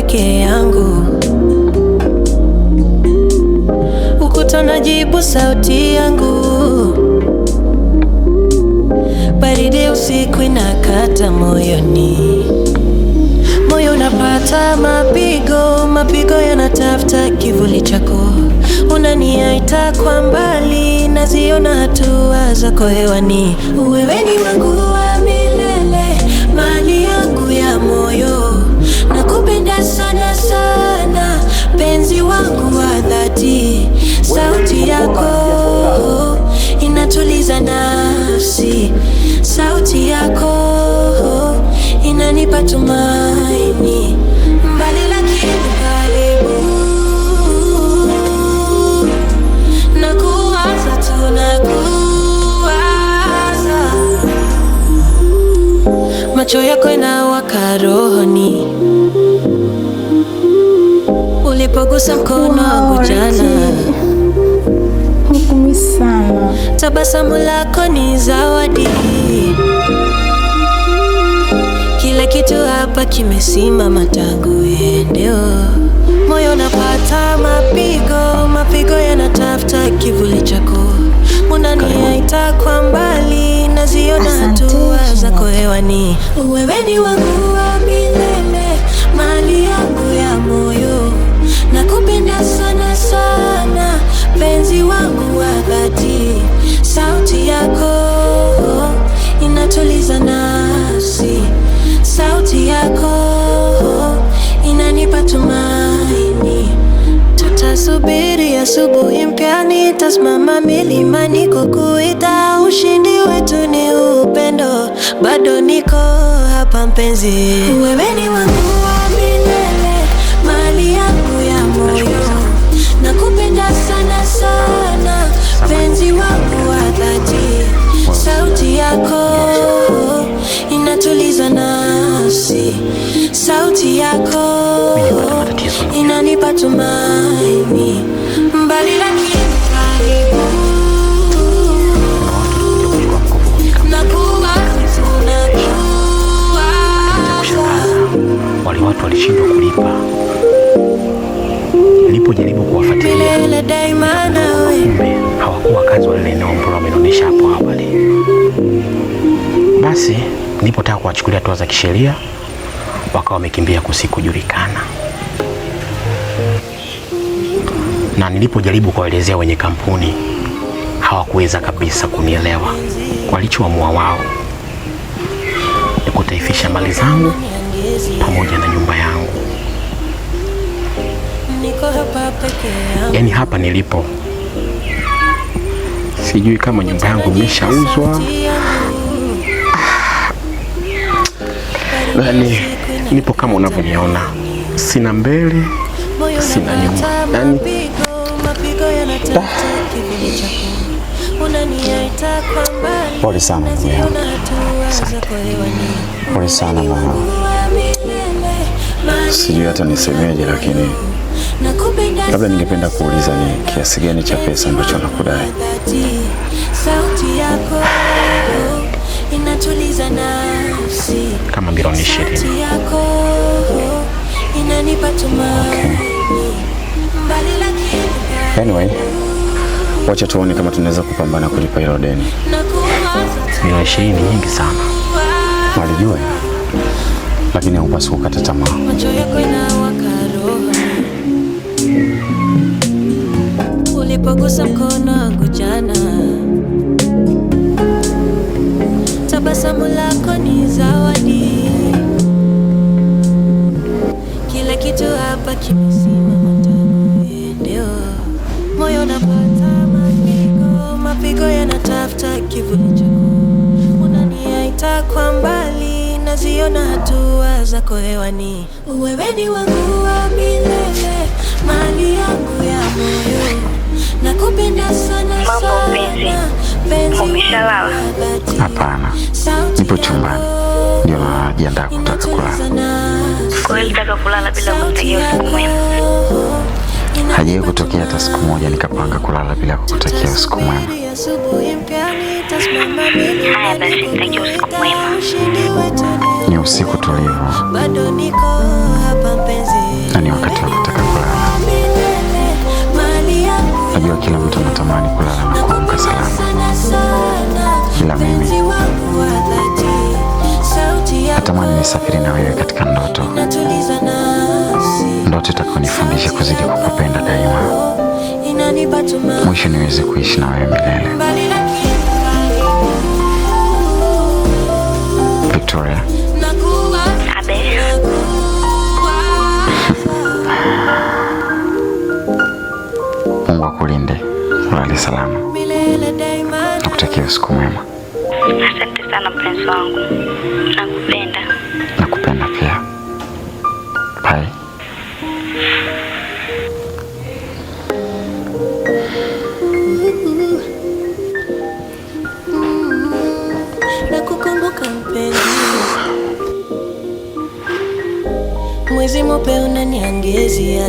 peke yangu, ukuta najibu sauti yangu, baridi usiku inakata moyoni, moyo unapata mapigo, mapigo yanatafuta kivuli chako, unaniaita kwa mbali, naziona hatua zako hewani. Wewe ni wangu wa milele, mali yangu ya moyo, nakupenda sana sana, penzi wangu wa dhati. Sauti yako inatuliza nafsi, sauti yako inanipa tumaini, mbali lakini karibu, nakuwaza tu, nakuwaza, macho yako inawaka rohoni, ulipogusa mkono wangu jana, hukumi sana, tabasamu lako ni zawadi, kila kitu hapa kimesimama tangu endeo, moyo unapata mapigo, mapigo yanatafuta kivuli chako, unaniaita kwa mbali, naziona hatua zako hewani. Wewe ni wangu wa milele, mali yangu ya moyo, nakupenda sana sana, penzi wangu wa dhati. Sauti yako inatuliza nafsi, sauti yako inanipa tumaini, tutasubiri asubuhi mpya, nitasimama milimani kukuita, ushindi wetu ni upendo, bado niko hapa mpenzi. Wewe ni wangu wa milele, mali yangu ya moyo, nakupenda sana sana, penzi wangu wa dhati. Sauti yako inatuliza nafsi, sauti yako inanipa tumaini, mbali lakini karibu, nakuwaza, wale watu walishindwa kulipa. Nilipojaribu kuwafuatilia, kumbe hawakuwa kazi wale eneo ambalo wamenionyesha hapo awali. Basi nilipotaka kuwachukulia hatua za kisheria, wakawa wamekimbia kusikujulikana, na nilipojaribu kuwaelezea wenye kampuni, hawakuweza kabisa kunielewa. Walichoamua wao ni kutaifisha mali zangu pamoja na nyumba yangu. Yaani hapa nilipo, sijui kama nyumba yangu imeshauzwa. Yaani nipo kama unavyoniona, sina mbele, sina nyuma. Yaani pole sana ndugu yangu. Pole sana mama. Sijui hata nisemeje, lakini labda ningependa kuuliza ni kiasi gani cha pesa ambacho nakudai? Kama milioni 20. Okay. Anyway, wacha tuone kama tunaweza kupambana kulipa hilo deni. Milioni 20 ni nyingi sana. Walijua, lakini haupaswi kukata tamaa. Ulipogusa mkono wangu jana, tabasamu lako ni zawadi, kila kitu hapa kimesimama tangu endeo, moyo unapata mapigo, mapigo yanatafuta kivuli chako, unaniaita kwa mbali, naziona hatua zako hewani. Wewe ni wangu wa milele, mali yangu ya moyo, nakupenda sana sana, penzi. Umeshalala? Hapana, nipo chumbani, ndio najiandaa kutaka kulala. Kwa hiyo nitaka kulala bila kutakia usiku mwema. Hajawahi kutokea hata siku moja nikapanga kulala bila kukutakia usiku mwema. Haya basi, nitakia usiku mwema. Ni usiku tulivu. Bado niko hapa mpenzi. na ni wakati wa kutaka kulala. Najua kila mtu anatamani kulala na kuamka salama, ila mimi natamani nisafiri na wewe katika ndoto itakaonifundisha kuzidi kukupenda daima, mwisho niweze kuishi na wewe milele. Victoria. Mungu akulinde, ulale salama. Nakutakia usiku mwema. Asante sana mpenzi wangu. Nakupenda. Nakupenda pia. Bye. Nakukumbuka mpenzi. Mwezi mweupe unaniangezia.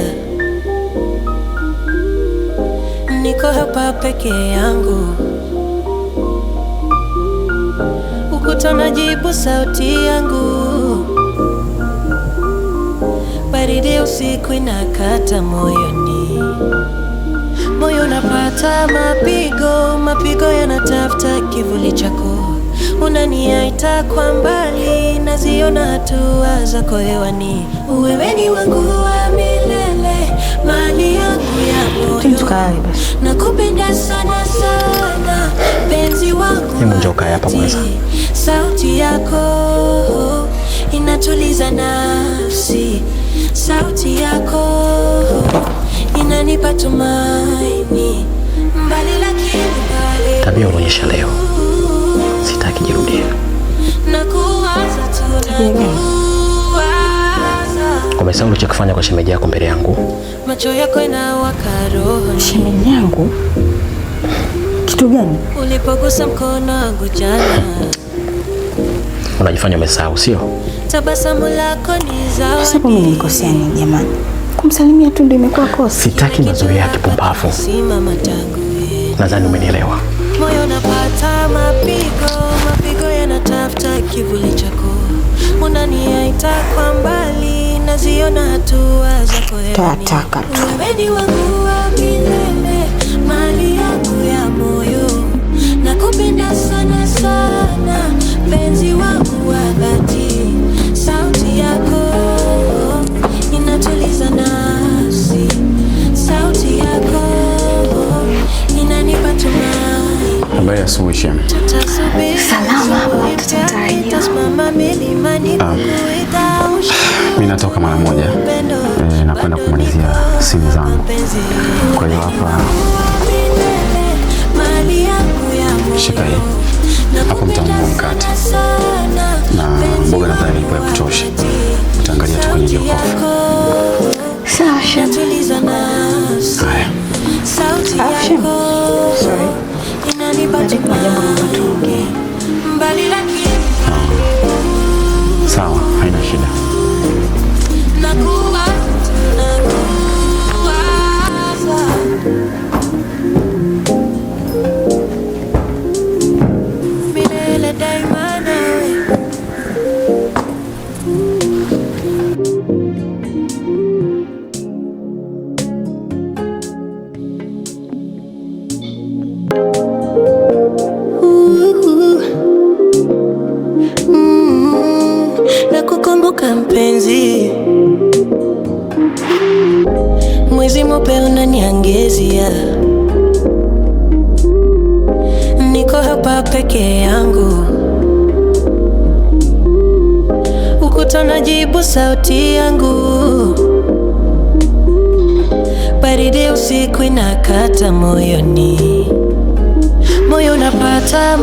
Niko hapa peke yangu. Ukuta unajibu sauti yangu. Baridi usiku inakata moyoni. Moyo unapata mapigo yanatafuta kivuli chako. Unaniaita kwa mbali, naziona hatua zako hewani. Wewe ni wangu wa milele, mali yangu ya moyo. Nakupenda sana sana, penzi wangu. Hebu njoo kaa hapa kwanza. Sauti yako inatuliza nafsi. Sauti yako inanipa tumaini. Mbali lakini mbali. Tabia unaonyesha leo sitaki jirudia. Umesahau ulichokifanya kwa shemeji yako mbele yangu. Macho yako inawaka roho. Shemeji yangu? Kitu gani? Ulipogusa mkono wangu jana. Unajifanya umesahau, sio? Tabasamu lako ni zawadi. Sasa mimi nilikosea nini jamani? Kumsalimia tu ndio imekuwa kosa. Sitaki mazoea ya kipumbavu. Nadhani umenielewa. Moyo unapata mapigo yanatafuta kivuli chako. Unaniaita kwa mbali, naziona hatua zako hewani. Tataka tu. Wewe ni wangu wa milele, mali yangu ya moyo. Nakupenda sana sana, penzi wangu wa dhati. Sauti yako inatuliza nafsi. Sauti yako inanipa tumaini. Habari ya asubuhi Shem. Salama, tutatarajia. Mimi natoka mara moja. Nakwenda kumalizia simu zangu. Kwa hiyo hapa shika hii. Hapo mtanunua mkate na mboga nadhani ipo ya kutosha. Utaangalia tu kwenye jokofu. Sawa Shem. Haya. Shem. Sorry. Nalikuwa jambo matuongea. Sawa, haina shida. Milele daima nawe. Nakukumbuka mpenzi. Mwezi mweupe unaniangezia. Niko hapa peke yangu. Ukuta unajibu sauti yangu. Baridi usiku inakata moyoni. Moyo unapata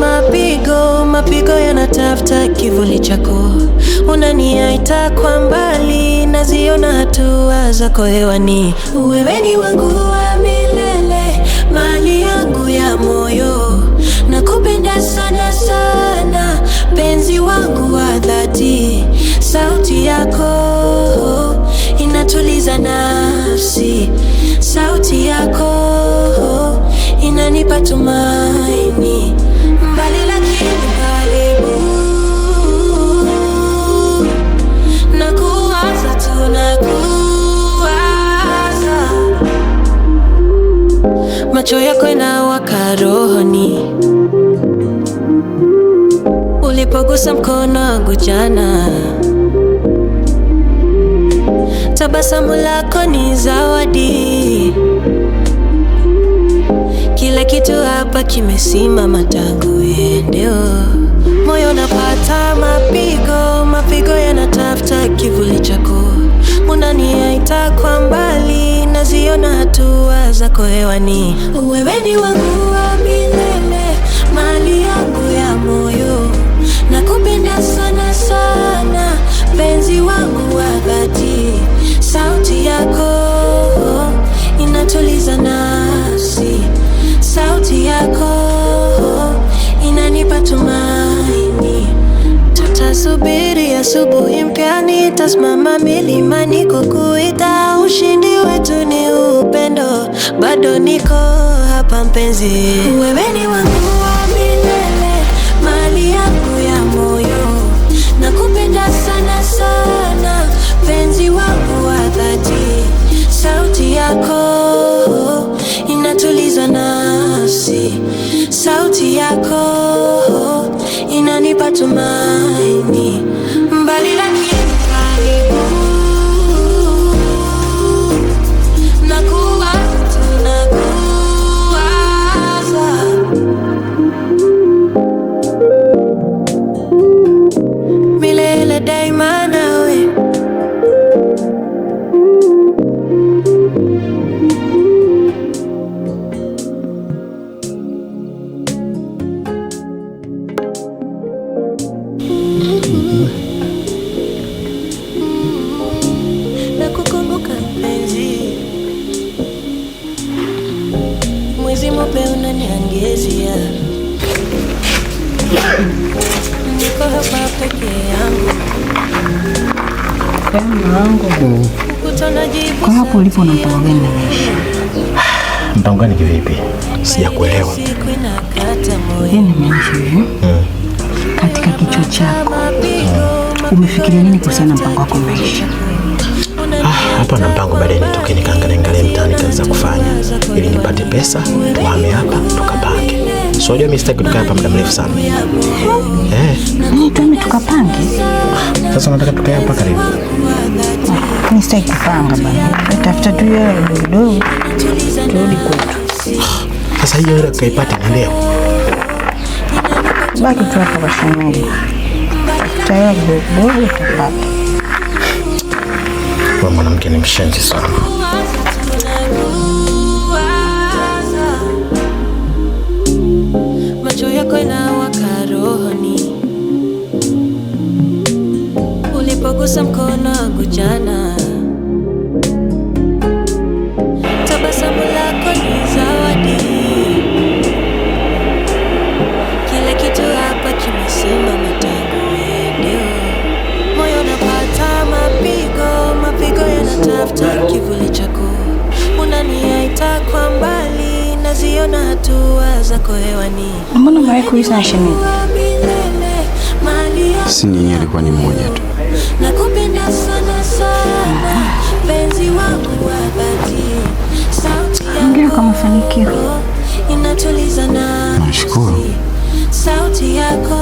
mapigo yanatafuta kivuli chako. Unaniaita kwa mbali, naziona hatua zako hewani. Wewe ni wangu wa milele, mali yangu ya moyo. Nakupenda sana sana, penzi wangu wa dhati. Sauti yako inatuliza nafsi. Sauti yako inanipa tumaini. Mbali lakini karibu. Nakuwaza tu nakuwaza. macho yako yanawaka rohoni, ulipogusa mkono wangu jana. Tabasamu lako ni zawadi, kila kitu hapa kimesimama tangu uendeo. Moyo napata mapigo, mapigo yanatafuta kivuli chako. Unaniita kwa mbali, naziona hatua zako hewani. Wewe ni wangu wa milele, mali yangu ya moyo. Nakupenda sana sana, penzi wangu wa dhati. Sauti yako inatuliza nafsi, sauti yako inanipa tumaini. Tutasubiri asubuhi mpya, nitasimama milimani kukuita. Ushindi wetu ni upendo, bado niko hapa mpenzi. Wewe ni wangu wa milele, mali yangu ya moyo. Nakupenda sana sana, penzi wangu wa dhati. Sauti yako inatuliza nafsi, sauti yako inanipa tumaini. Mbali lakini karibu, nakuwa tunakuwaza milele daima nawe. Nakukumbuka mpenzi, mwezi mweupe unaniangezia. Niko hapa peke yangu, Kwa hapo ulipo na mpango gani na maisha? Mpango gani kivipi? Sijakuelewa. Yaani maisha hivi. Katika kichwa chako umefikiria nini kuhusiana na mpango wako maisha? Hapa na mpango baadaye nitoke nikaangalia mtaani kazi za kufanya ili nipate pesa, tuhame hapa tukapange. So unajua mimi sitaki kukaa hapa muda mrefu sana. Tuame tukapange. Sasa nataka tukae hapa karibu. Mimi sitaki kupanga bana. Tafuta tu hiyo dogo. Turudi kwetu. Sasa hiyo ile tukaipata ni leo. Baki tu hapa kwa shangazi. Tayari dogo tutapata. Kwa mwanamke ni mshenzi sana. Macho yako yanawaka rohoni, ulipogusa mkono wangu jana. Tabasamu lako ni zawadi, kila kitu hapa kimesimama tangu uendeo. Moyo napata mapigo, mapigo yanatafuta kivuli chako. Unaniita kwa mbali, naziona hatua zako hewani. Mbona mwae kuisa shemeji? Si nini, alikuwa ni mmoja tu. Nakupenda sana sana, penzi wangu wa dhati. Sauti Hongera kwa mafanikio. inatuliza nafsi. Nashukuru. Sauti yako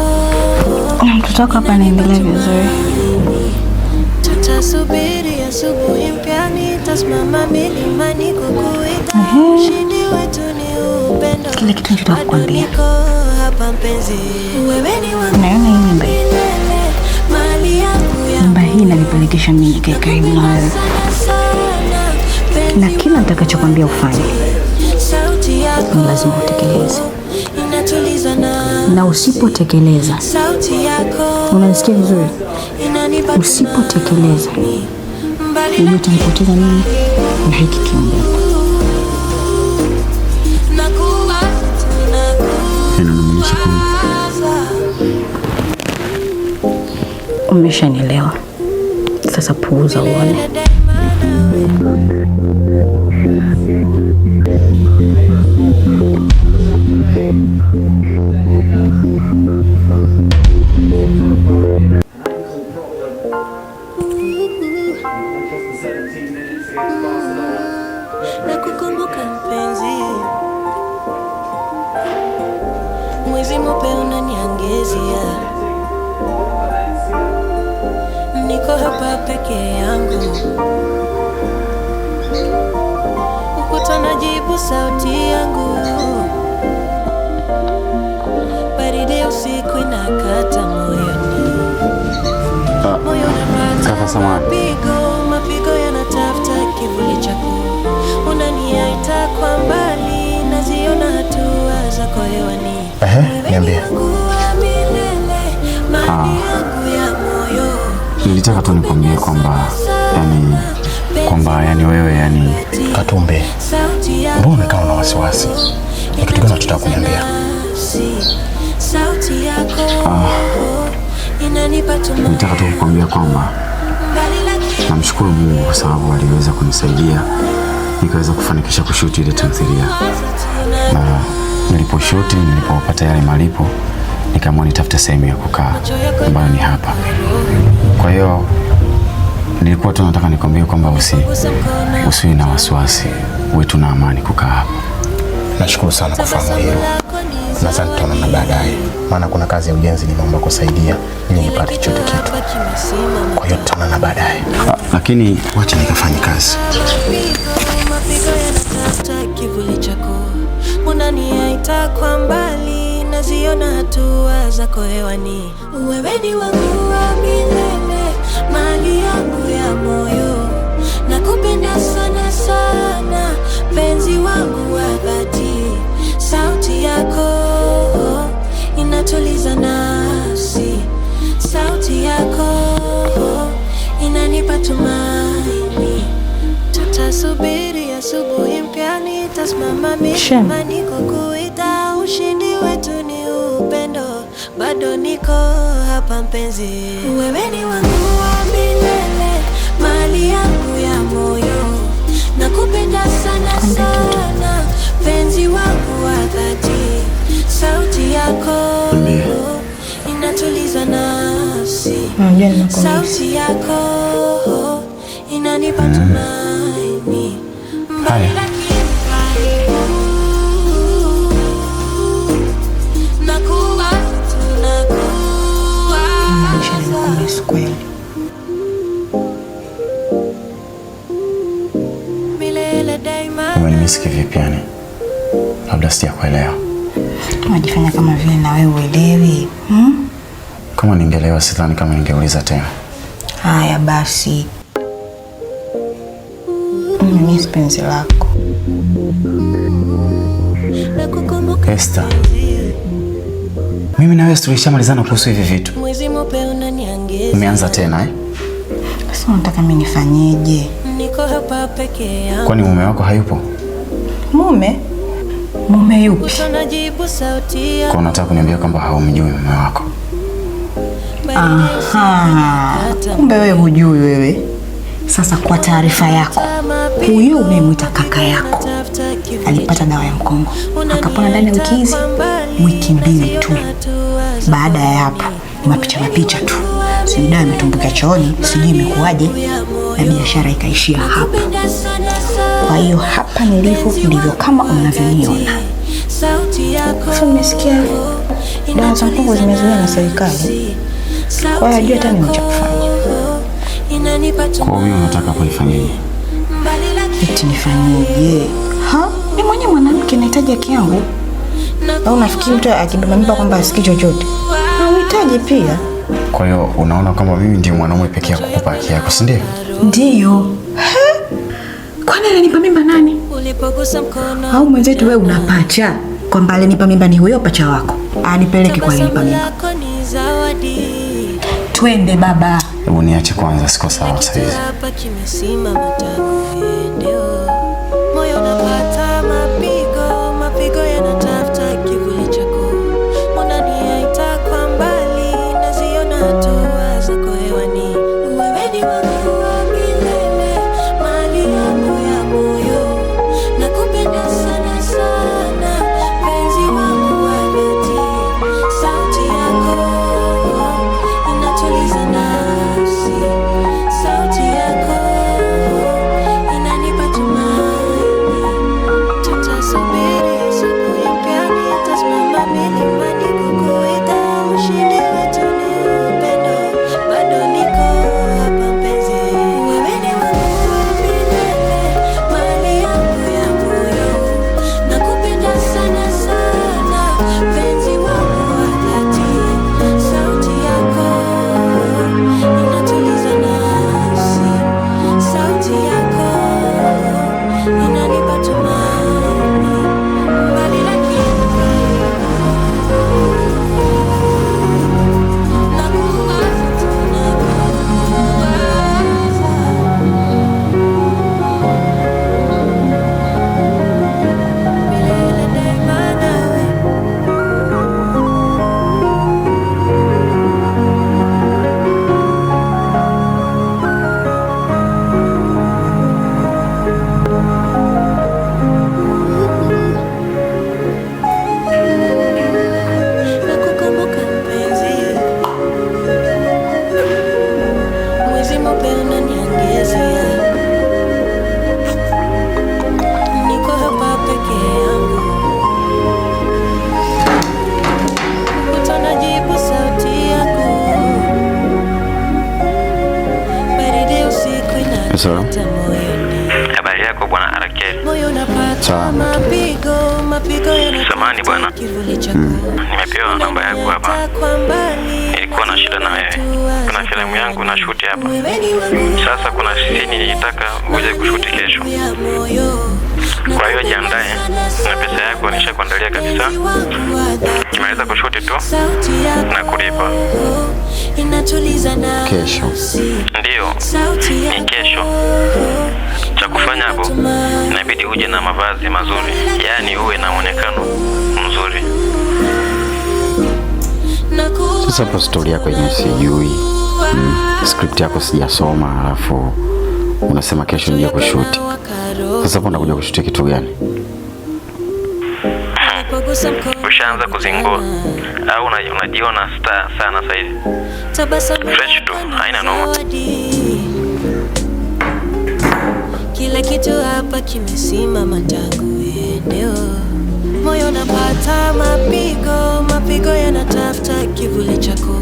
Na mtoto wako hapa anaendelea vizuri. tutasubiri asubuhi mpya, nitasimama milimani kukuita. Ushindi wetu ni upendo, Kile kitu nitaka kukwambia. niko hapa mpenzi. Wewe ni wangu Unaona hii nyumba? milele, mali yangu ya Nyumba hii inanipelekesha mimi nikae karibu na wewe. Na kila nitakachokwambia ufanye, sauti yako ni lazima utekeleze. inatuliza Na usipotekeleza, sauti yako unanisikia vizuri? inanipa Usipotekeleza, mbali ujue utanipoteza mimi na hiki kiumbe. nakuwa Inamaanisha kwamba Umeshanielewa. Sasa puuza uone. Nakukumbuka mpenzi, mwezi mweupe unaniangezia, niko hapa peke yangu, ukuta najibu sauti yangu, baridi usiku inakata moyoni, moyo unapata mapigo yanatafuta kivuli chako, unaniaita kwa mbali, naziona hatua zako hewani. Niambie. Nilitaka tu nikwambie kwamba wewe Katumbe, mbona umekaa na wasiwasi? Ni kitu gani unataka kuniambia? Nilitaka tu kukwambia kwamba namshukuru Mungu kwa sababu aliweza kunisaidia nikaweza kufanikisha kushuti ile tamthilia. Na nilipopata yale malipo nikaamua nitafute sehemu ya kukaa ambayo ni hapa. Kwa hiyo nilikuwa tu nataka nikwambie kwamba usiwe na wasiwasi, uwe tu na amani kukaa hapa. Nashukuru sana kufahamu hilo. Nadhani tutaonana baadaye, maana kuna kazi ya ujenzi nimeomba kusaidia ili nipate chochote kitu. Kwa hiyo tutaonana baadaye. Lakini wacha nikafanye kazi. Kivuli chako unaniaita kwa mbali, naziona hatua zako hewani, wewe ni wangu wa milele, mali yangu ya moyo, nakupenda sana sana, penzi wangu wa dhati, sauti yako inatuliza nafsi, sauti yako inanipa tumaini, tutasubiri asubuhi mpya, nitasimama mimi niko kuita, ushindi wetu ni upendo, bado niko hapa mpenzi, wewe ni wangu wa milele, mali yangu ya moyo, nakupenda sana sana, penzi wangu wa dhati, sauti yako inatuliza nafsi, sauti yako inanipa tumaini. Haya. Umenimisikia vipi yani? Labda sijakuelewa. Unajifanya kama vile na wewe uelewi. Kama ningeelewa sidhani kama ningeuliza tena. Haya basi. Mimi si penzi lako. Esther, mimi na wewe tulishamalizana kuhusu hivi vitu. Umeanza tena eh? Sasa unataka mimi nifanyeje? Niko hapa peke yangu. Kwani mume wako hayupo? Mume? Mume yupi? Kwa unataka kuniambia kwamba haumjui mume wako? Aha. Kumbe wewe hujui wewe. Sasa kwa taarifa yako, huyo umemwita kaka yako alipata dawa ya mkongo, akapona ndani ya wiki 2 tu. Baada ya hapo mapicha tu, sijui dawa imetumbuka chooni, sijui imekuwaje, na biashara ikaishia hapa. Kwa hiyo hapa nilivyo ndivyo kama unavyoniona. Sasa nimesikia dawa za mkongo zimezuiwa na serikali, kwa hiyo hajui hata nini cha kufanya. Kwa hiyo unataka kuifanyaje? Eti nifanyeje? Ni mwenye mwanamke nahitaji haki yangu. Au unafikiri mtu akibeba mimba kwamba asikii chochote? Unahitaji pia. Kwa hiyo unaona kama mimi ndiye mwanaume pekee ya kukupa haki yako, si ndio? Ndio. Kwani alinipa mimba nani? Au mwenzetu wewe unapacha kwamba alinipa mimba ni huyo pacha wako? Anipeleke kwa alinipa mimba. Twende baba. Hebu niache kwanza, siko sawa sasa hivi. Moyo unapata mapigo yanatafuta kivuli chako, unaniaita kwa mbali, naziona hatua zako hewani, wewe ni wangu wa milele, mali yangu ya moyo, nakupenda sana sana, penzi wangu wa dhati, sauti yako inatuliza nafsi, sauti yako inanipa tumaini, yangezia. Niko hapa peke yangu, utanajibu sauti yako. Baridi usiku inaleta moyoni. Habari yako bwana Arakeli? Moyo unapata mapigo yana. Samahani bwana. Nimepewa namba yako hapa. Nilikuwa na shida na wewe. Kuna filamu yangu na shoot hapa. Sasa kuna scene nilitaka uje kushoot kesho. Kwa hiyo jiandae na pesa yako nishakuandalia kabisa. Nimeweza kushoot tu na kulipa. Kesho? Ndio, ni kesho. Cha kufanya hapo, inabidi uje na mavazi mazuri, yaani uwe na muonekano mzuri. Sasa hapo story yako yenyewe sijui. Script yako sijasoma, alafu unasema kesho nije kushoot. Sasa hapo unakuja kushoot kitu gani? Ushaanza kuzingua au unajiona star sana sasa hivi? Fresh tu, haina noma. Kila kitu hapa kimesimama tangu eneo. Moyo unapata mapigo yanatafuta kivuli chako.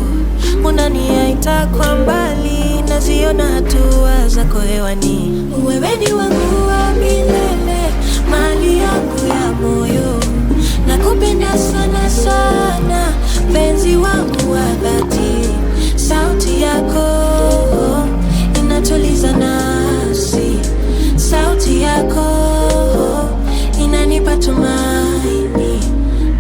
Unaniaita kwa mbali, naziona hatua zako hewani. Wewe ni wangu wa milele, mali yangu ya moyo. Nakupenda sana sana, penzi wangu wa dhati. Sauti yako inatuliza nafsi. Sauti yako inanipa tumaini.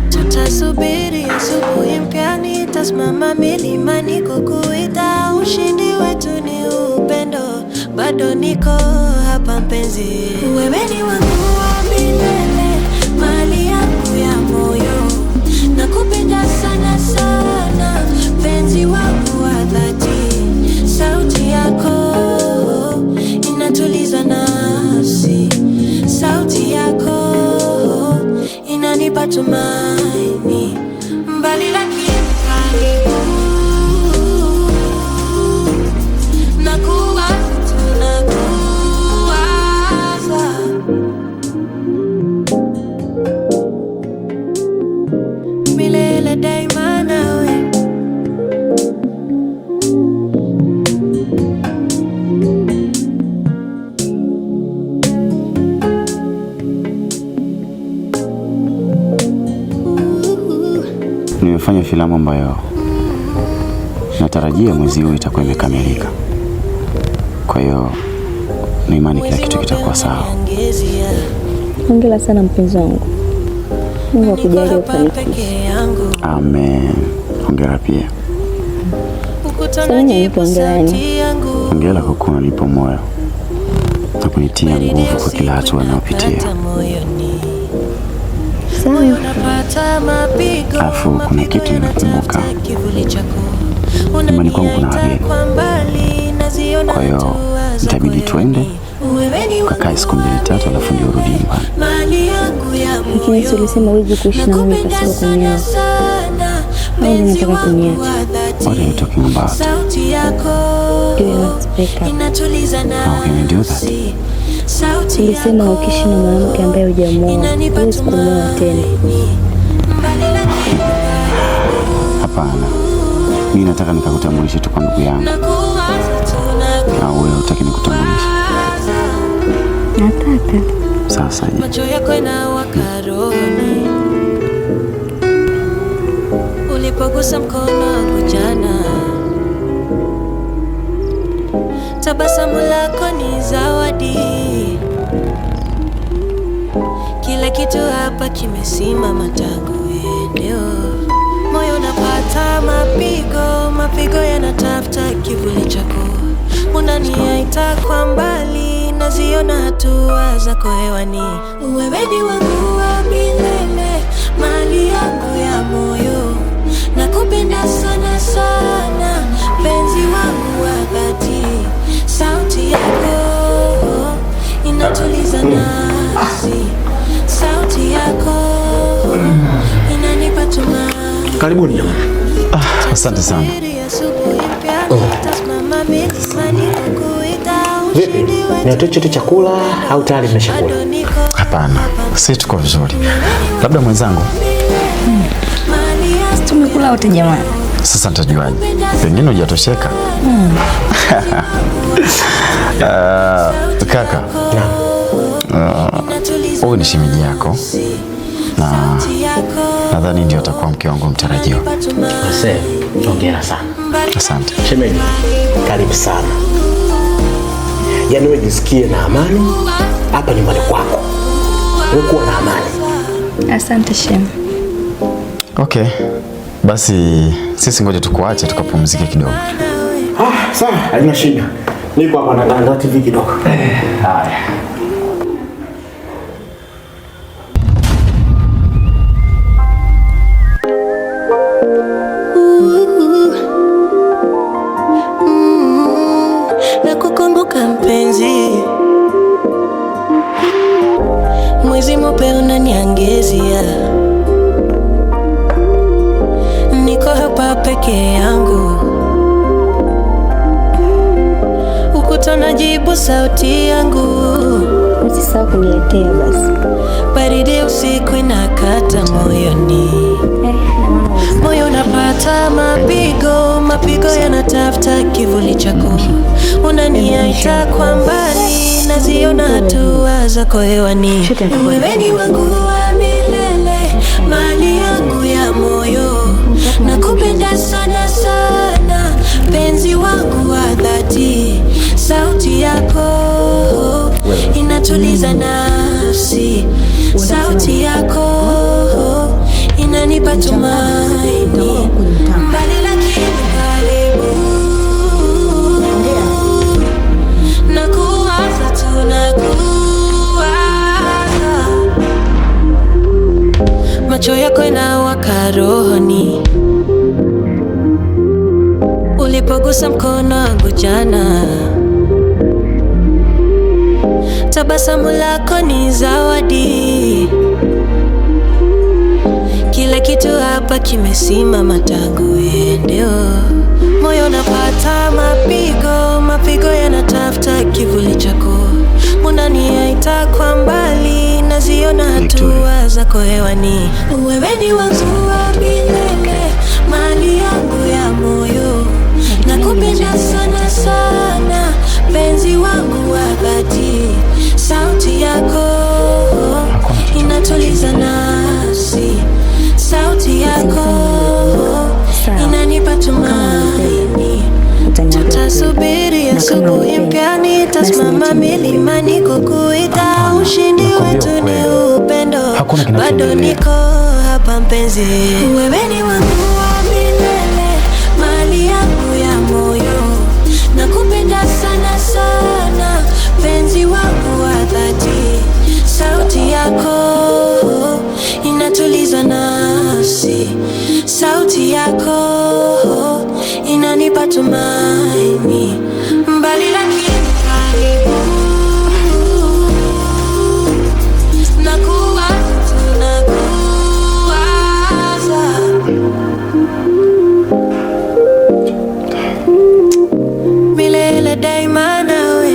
Tutasubiri asubuhi mpya, nitasimama milimani kukuita. Ushindi wetu ni upendo, bado niko hapa mpenzi. Wewe ni wangu wa milele, mali yangu ya moyo. Nakupenda sana sana, penzi wangu wa dhati. Sauti yako inatuliza nafsi. Sauti yako inanipa tumaini. Mbali lakini karibu, nakuwaza milele daima nawe. Nimefanya filamu ambayo natarajia mwezi huu itakuwa imekamilika. Kwa hiyo na imani kila kitu kitakuwa sawa. Hongera sana mpenzi wangu. Mungu akujalie ufanikishe. Amen. Hongera pia. Sana nipongezani. Hongera kwa kuwa nipo moyo na kunitia nguvu kwa kila hatua ninayopitia. Alafu kuna kitu nimekumbuka. Nyumbani kwangu kuna wageni. Kwa hiyo itabidi tuende kakae siku 2-3 alafu ndio urudi nyumbani. Lakini ulisema huwezi kuishi na mimi pasipo kunioa. Au unataka kuniacha? What are you talking about? Do you want to break up? How can you do that? Ulisema ukiishi na mwanamke ambaye hujamuoa huwezi kumuoa tena. Hapana. Mimi nataka nikakutambulishe tu kwa ndugu yangu. Au wewe hutaki nikutambulishe? Nataka. Sasa je? Macho yako yanawaka rohoni. Ulipogusa mkono wangu jana. Tabasamu lako ni zawadi. Kila kitu hapa kimesimama tangu eneo. Moyo unapata mapigo yanatafuta kivuli chako. Unaniaita kwa mbali, naziona hatua zako hewani. Wewe ni wangu wa milele, mali yangu ya moyo. Nakupenda sana sana, penzi wangu wa dhati. Sauti yako inatuliza nafsi. Sauti yako inanipa tumaini. Karibuni jamani. Asante sana. Vipi? Niatoe chote chakula au tayari mmeshakula? Hapana, sisi tuko vizuri. Labda mwenzangu. Tumekula wote jamani. Sasa nitajuaje? Pengine hujatosheka. Kaka. Huyu ni shemeji yako. Na nadhani ndio atakuwa mke wangu mtarajiwa. Asante. Hongera sana. Asante. Shemeji, karibu sana. Yaani wewe jisikie na amani hapa nyumbani kwako. Wewe kuwa na amani. Asante shem. Okay. Basi sisi ngoja tukuache tukapumzike kidogo. Sawa, haina shida. Niko hapa na TV kidogo. Haya. Nakukumbuka mpenzi, mwezi mweupe unaniangezia, niko hapa peke yangu, ukuta najibu sauti yangu, Usisahau kuniletea basi. baridi usiku inakata moyoni, moyo unapata mapigo yanatafuta kivuli chako, unaniaita kwa mbali, naziona hatua zako hewani. Wewe ni wangu wa milele, mali yangu ya moyo, nakupenda sana sana, penzi wangu wa dhati, sauti yako inatuliza nafsi, sauti yako inanipa tumaini, mbali lakini karibu, nakuwaza tu, nakuwaza, macho yako inawaka rohoni, ulipogusa mkono wangu jana, tabasamu lako ni zawadi, kila kitu hapa kimesimama tangu uende. Moyo unapata mapigo yanatafuta kivuli chako, unaniaita kwa mbali, naziona hatua zako hewani. Wewe ni wangu wa milele, mali yangu ya moyo, nakupenda sana sana, penzi wangu wa dhati, sauti yako inatuliza nafsi, sauti yako inanipa tumaini, tutasubiri asubuhi mpya, nitasimama milimani kukuita, ushindi wetu ni upendo, bado niko hapa mpenzi. Wewe ni wangu wa milele, mali yangu ya moyo, nakupenda sana sana, penzi wangu wa dhati, sauti yako inatuliza nafsi, sauti yako inanipa tumaini, mbali lakini karibu, nakuwaza, milele daima nawe.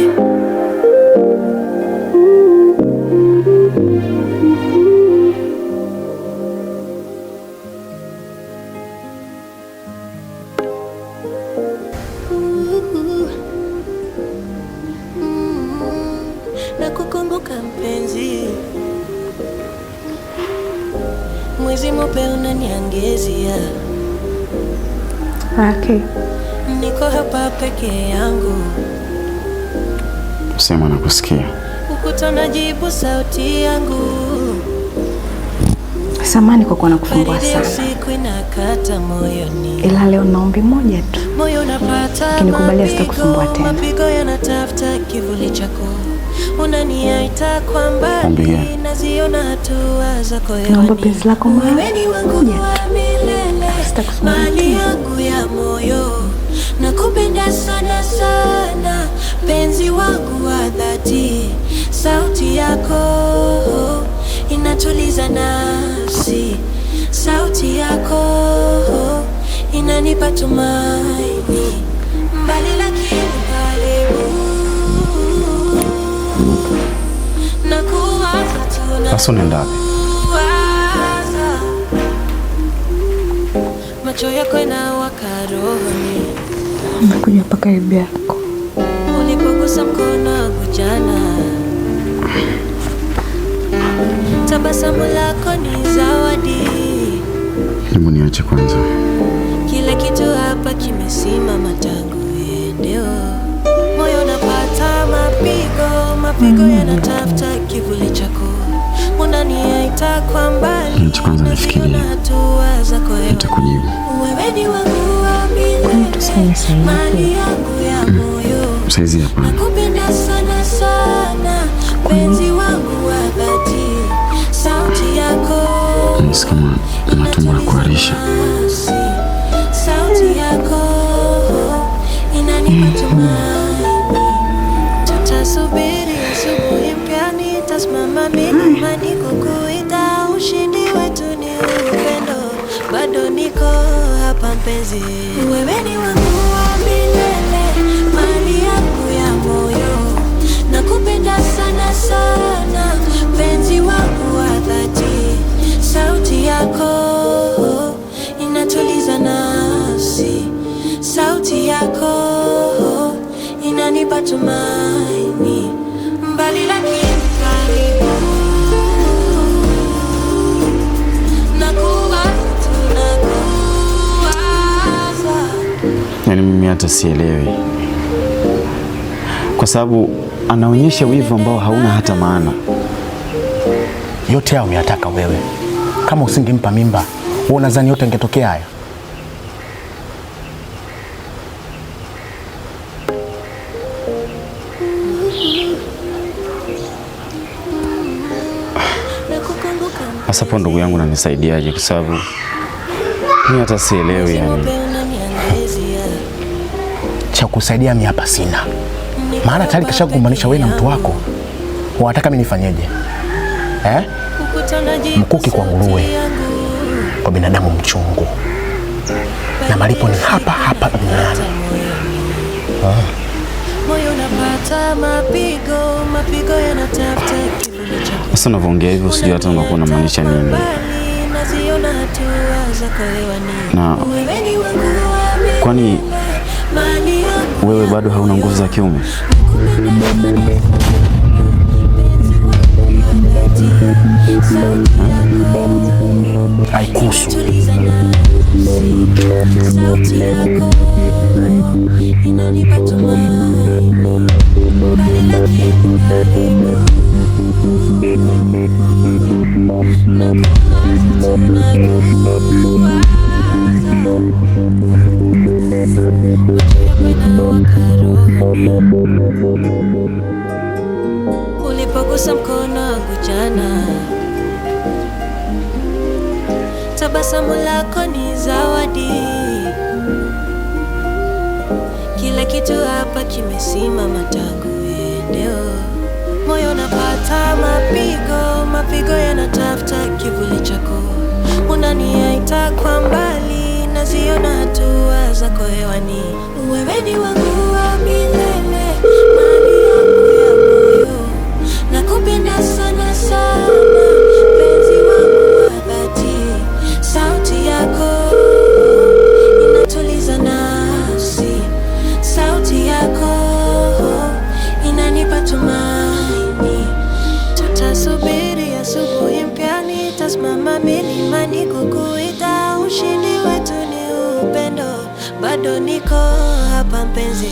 Nakukumbuka mpenzi, mwezi mweupe unaniangezia, Okay. niko hapa peke yangu, Sema nakusikia. ukuta najibu sauti yangu, Samahani kwa kuwa nakufumbua baridi sana, usiku inakata moyoni, ila leo naombi moja tu. moyo unapata Ukinikubalia sitakusumbua tena. mapigo yanatafuta kivuli chako, unaniaita kwa mbali, naziona hatua zako hewani. Naomba penzi lako mara Wewe ni wangu wa milele, Sitakusumbua mali tena. yangu ya moyo, nakupenda sana sana, penzi wangu wa dhati, sauti yako inatuliza nafsi, sauti yako inanipa tumaini, mbali lakini karibu, Sasa unaenda wapi? Macho yako inawaka rohoni. Nakuja hapa karibu yako. Ulipogusa mkono wangu jana, tabasamu lako ni zawadi. Hebu niache kwanza. Kila kitu hapa kimesimama tangu uendeo. Moyo unapata mapigo yanatafuta kivuli chako. Unaniita kwa mbali, niache kwanza nifikirie. Nitakujibu. Wewe ni wangu wa milele, mali yangu ya moyo. Saizi hapa. Nakupenda sana sana, penzi wangu wa dhati. Sauti yako Nisi kama unatumwa na kuharisha. Sauti yako inanipa tumaini. Tutasubiri asubuhi mpya, nitasimama milimani kukuita. Ushindi wetu ni upendo, bado niko hapa mpenzi. Wewe ni wangu wa milele, mali yangu ya moyo. Nakupenda sana sana, penzi wangu wa dhati. Sauti yako inatuliza nafsi. Sauti yako inanipa tumaini. Mbali lakini karibu, nakuwa tunakuwaza. Yaani mimi hata sielewi, kwa sababu anaonyesha wivu ambao hauna hata maana. Yote haya umeyataka wewe. Kama usingempa mimba, wewe unadhani yote ingetokea haya? Sasa hapo ndugu yangu nanisaidiaje? Kwa sababu mimi hata sielewi yani. Cha kusaidia mimi hapa sina. Maana tayari kashakukumbanisha wewe na mtu wako. Unataka mimi nifanyeje? Mkuki kwa nguruwe, kwa binadamu mchungu. Na malipo ni hapa hapa duniani. Moyo unapata mapigo yanatafuta kivuli chako. Sasa unavyoongea hivyo sijui hata unakuwa unamaanisha nini. Na kwani wewe bado hauna nguvu za kiume? Haikuhusu. Ulipogusa mkono wangu jana, tabasamu lako ni zawadi. Kila kitu hapa kimesimama tangu uendeo. Moyo unapata mapigo yanatafuta kivuli chako. Unaniita kwa mbali, naziona hatua zako hewani. Wewe ni wangu wa milele, mali yangu ya moyo. Nakupenda sana sana, penzi wangu wa dhati. Sauti yako inatuliza nafsi. Sauti yako inanipa tumaini. Tutasubiri asubuhi mpya, nitasimama milimani kukuita. Ushindi wetu ni upendo, bado niko hapa mpenzi.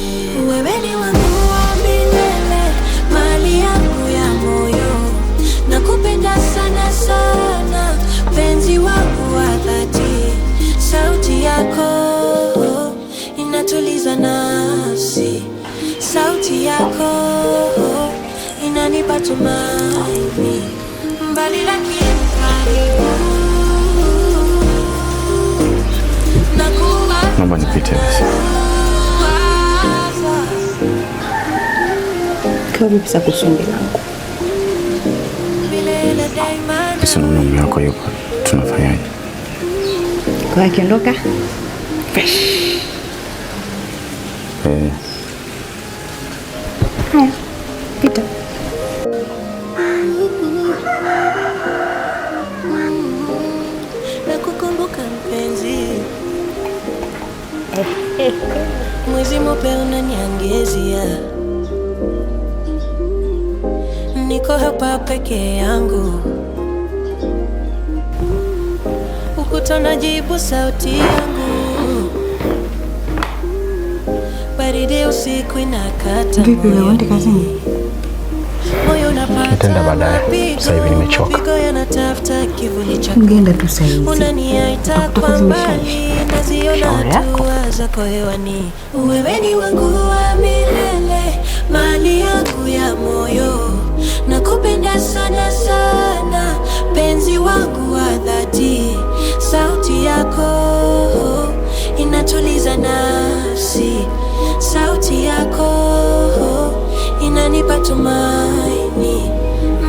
Wewe ni wangu wa milele, mali yangu ya moyo. Nakupenda sana sana, penzi wangu wa dhati. Sauti yako inatuliza nafsi. Sauti yako inanipa tumaini. Mbali lakini karibu, Naomba nipite basi. Kwa vipi sasa kusonge langu? Sasa naona mume wako yupo. Tunafanyaje? Kwa akiondoka fresh. Haya, pita. mweupe unaniangezia. Niko hapa peke yangu, ukuta unajibu sauti yangu. Baridi usiku inakata. Vipi leo uende kazini? Moyo unapata. Nitaenda baadaye. Sasa hivi nimechoka. Ungeenda tu sasa hivi. Unaniaita kwa mbali, naziona hatua zako hewani. Wewe ni wangu wa milele, mali yangu ya moyo. Nakupenda sana sana, penzi wangu wa dhati. Sauti yako inatuliza nafsi. Sauti yako inanipa tumaini.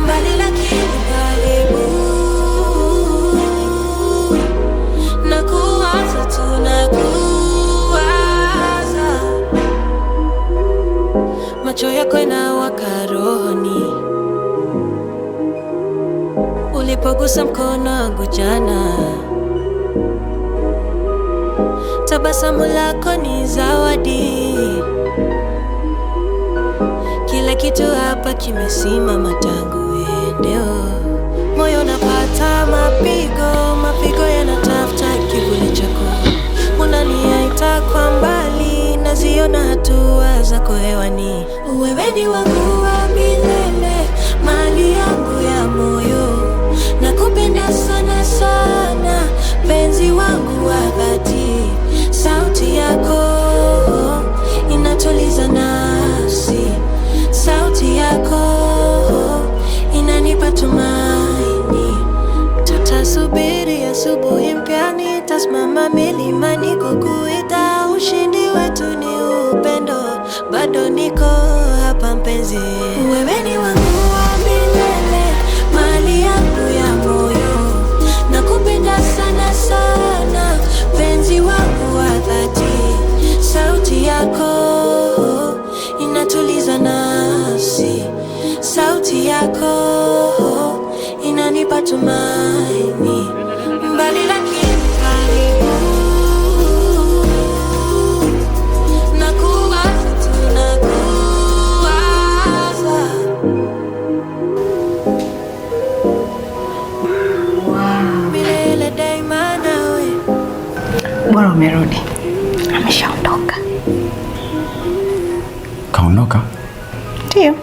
Mbali lakini karibu. Nakuwaza tu, nakuwaza. Macho yako inawaka rohoni. Ulipogusa mkono wangu jana. Tabasamu lako ni zawadi. Kila kitu hapa kimesimama tangu uendeo. Moyo unapata mapigo, mapigo yanatafuta kivuli chako. Unaniaita kwa mbali, naziona hatua zako hewani. Wewe ni wangu wa milele, mali yangu ya moyo. Nakupenda sana sana, penzi wangu wa dhati. Sauti yako inatuliza nafsi. Sauti yako inanipa tumaini. Tutasubiri asubuhi mpya, nitasimama milimani kukuita. Ushindi wetu ni upendo, bado niko hapa mpenzi. Wewe ni wangu wa milele, mali yangu ya moyo. Nakupenda sana sana, penzi wangu wa dhati. Sauti yako inatuliza nafsi. Sauti yako inanipa tumaini. Mbali lakini karibu. Nakuwaza tu, nakuwaza. Milele daima nawe. Bora umerudi. Ameshaondoka. Kaondoka? Ndio.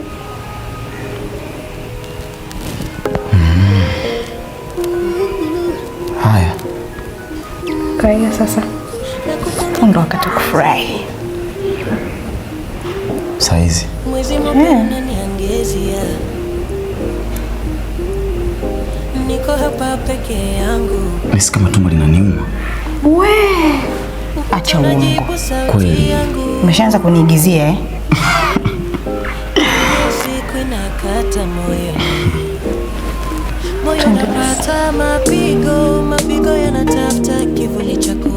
Haya. Kaya sasa. Ndo wakati kufurahi. Saizi. Mwezi mweupe unaniangezia. Niko hapa peke yangu. Nisi kama tumbo linaniuma. We. Acha uongo. Kweli. Umeshaanza kuniigizia eh? Siku inakata moyo. Moyo unapata mapigo, mapigo yanatafuta kivuli chako.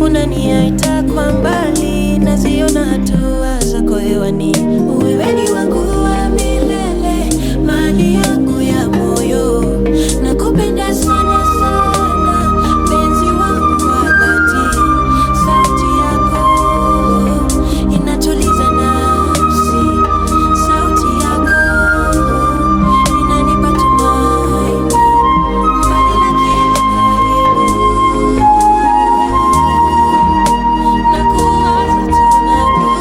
Unaniaita kwa mbali, naziona hatua zako hewani. Wewe ni wangu wa milele, mali yangu ya moyo. Nakupenda sana sana, penzi wangu wa dhati. Sauti yako inatuliza nafsi. Sauti yako inanipa tumaini. Mbali lakini karibu. Nakuwaza tu, nakuwaza.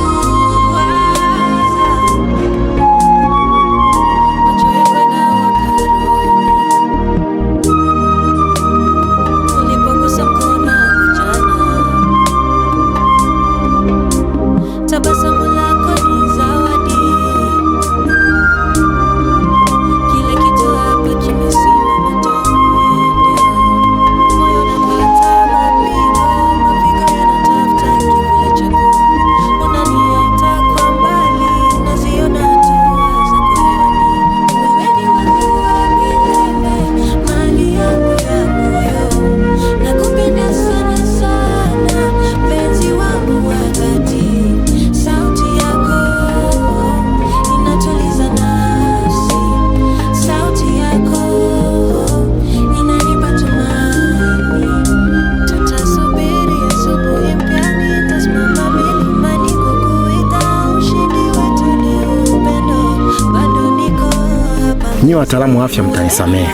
Nyi wataalamu wa afya mtanisamehe.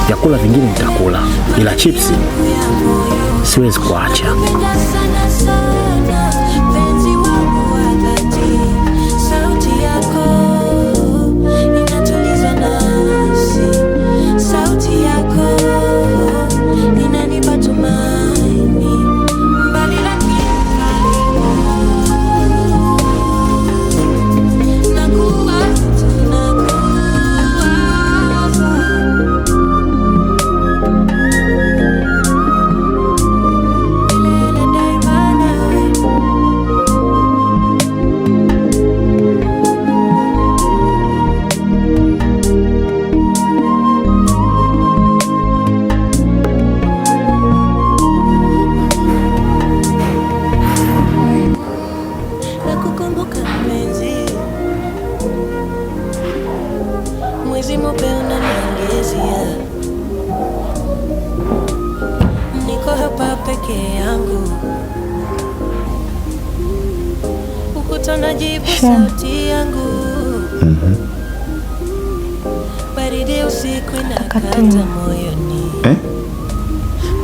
Vyakula vingine nitakula, ila chipsi siwezi kuacha.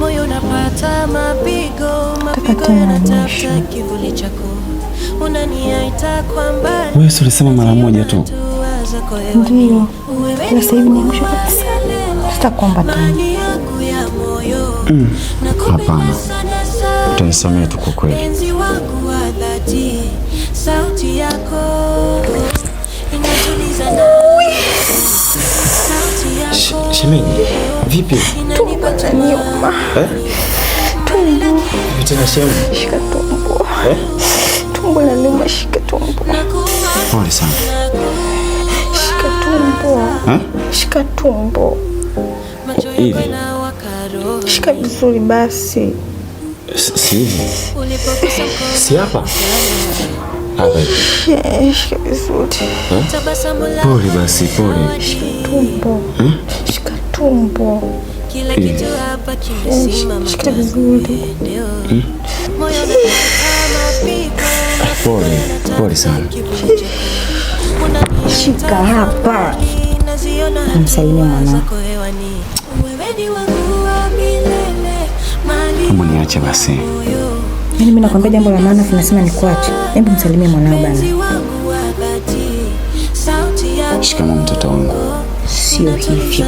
Moyo unapata mapigo yanatafuta kivuli chako. Unaniaita kwa mbali. Wewe ulisema mara moja tu. Ndio. Na sasa hivi ni mwisho kabisa. Sitakuomba tena. Hapana. Utanisamehe tu kwa kweli. Sauti yako inatuliza na Shemeji, vipi? Tumbo nyuma. Tumbo. Tena shemeji. Shika tumbo. Tumbo la nyuma, shika tumbo. Pole sana. Shika tumbo. Shika tumbo. Hivi. Shika vizuri basi. Si hivi. Si hapa. Hapa. Shika vizuri. Pole basi, pole. Shika tumbo. Shika tumbo. Kila kitu hapa kimesimama. Shika vizuri. Pole, pole sana. Shika hapa. Msalimie mwanako. Hebu niache basi. Yaani mimi nakwambia jambo la maana tunasema nikuache. Hebu msalimie mwanao bana. Shikamoo mtoto wangu. Sio hivyo.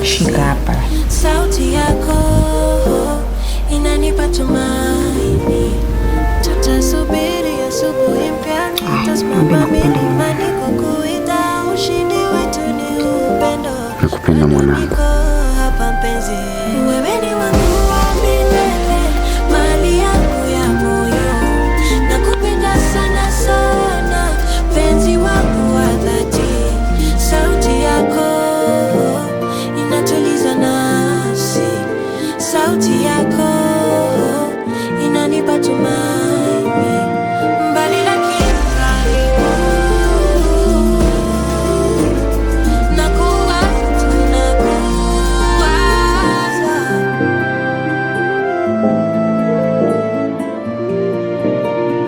Shika hapa. Sauti yako inanipa tumaini. Tutasubiri asubuhi mpya, tutasimama milimani kukuita. Ushindi wetu ni upendo. Nakupenda mwanangu. Hapa mpenzi, wewe ni wangu wa milele, mali yangu ya moyo. Nakupenda sana sana, penzi wangu wa dhati. Sauti yako inatuliza nafsi. Sauti yako inanipa tumaini. Mbali lakini karibu. Nakuwaza.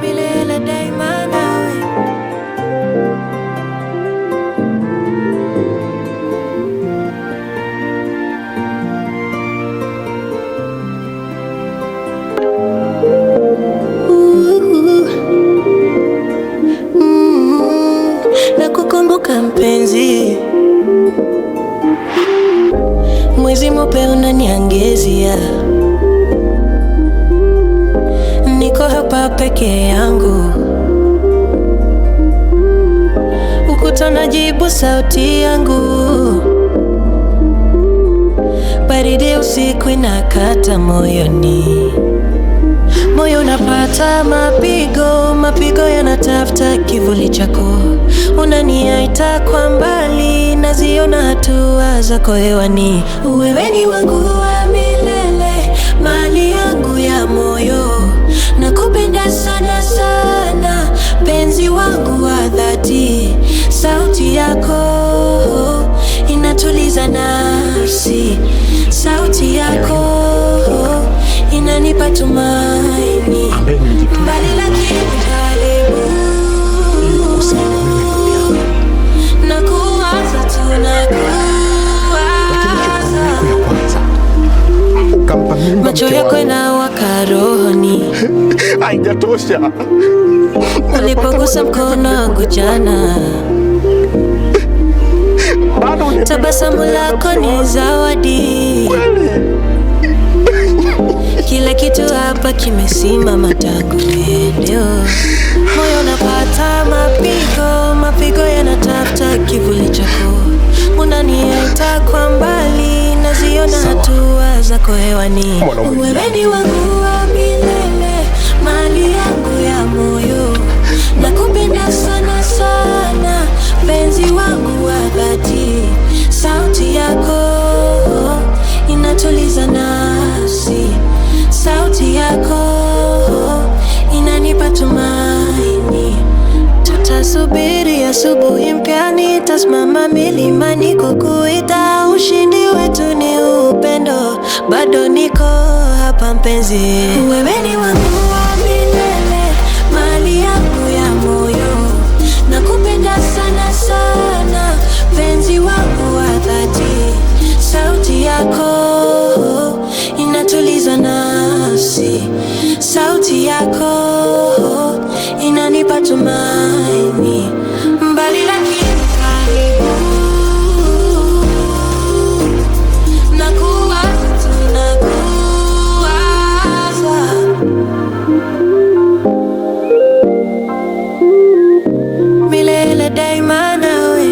Milele daima nawe. Nakukumbuka mpenzi, mwezi mweupe unaniangezia. Niko hapa peke yangu, ukuta najibu sauti yangu. Baridi usiku inakata moyoni. Moyo unapata mapigo yanatafuta kivuli chako. Unaniaita kwa mbali, naziona hatua zako hewani. Wewe ni wangu wa milele, mali yangu ya moyo. Nakupenda sana sana, penzi wangu wa dhati. Sauti yako inatuliza nafsi. Sauti yako inanipa tumaini. Mbali lakini karibu. Nakuwaza tu. macho yako yanawaka rohoni. Haijatosha. Ulipogusa mkono wangu jana, tabasamu lako ni zawadi. Kila kitu hapa kimesimama tangu leo. Moyo unapata mapigo, mapigo yanatafuta kivuli chako. Unaniita kwa mbali, naziona hatua zako hewani. Wewe ni wangu wa milele, mali yangu ya moyo. Nakupenda sana sana, penzi wangu wa dhati. Sauti yako inatuliza nafsi, sauti yako inanipa tumaini. Tutasubiri asubuhi mpya, nitasimama milimani kukuita. Ushindi wetu ni upendo, bado niko hapa mpenzi. Wewe ni wangu wa milele, mali yangu ya moyo. Nakupenda sana sana, penzi wangu wa dhati. Sauti yako inatuliza nafsi, sauti yako inanipa tumaini. Mbali lakini karibu, nakuwaza, milele daima nawe.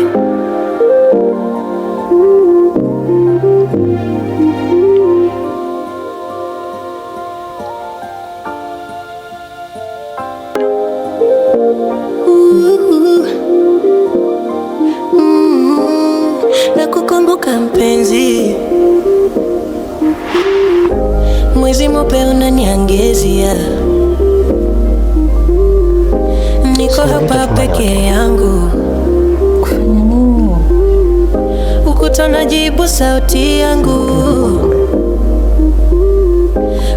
Nakukumbuka mpenzi, mwezi mweupe unaniangezia. Niko hapa peke yangu, ukuta najibu sauti yangu.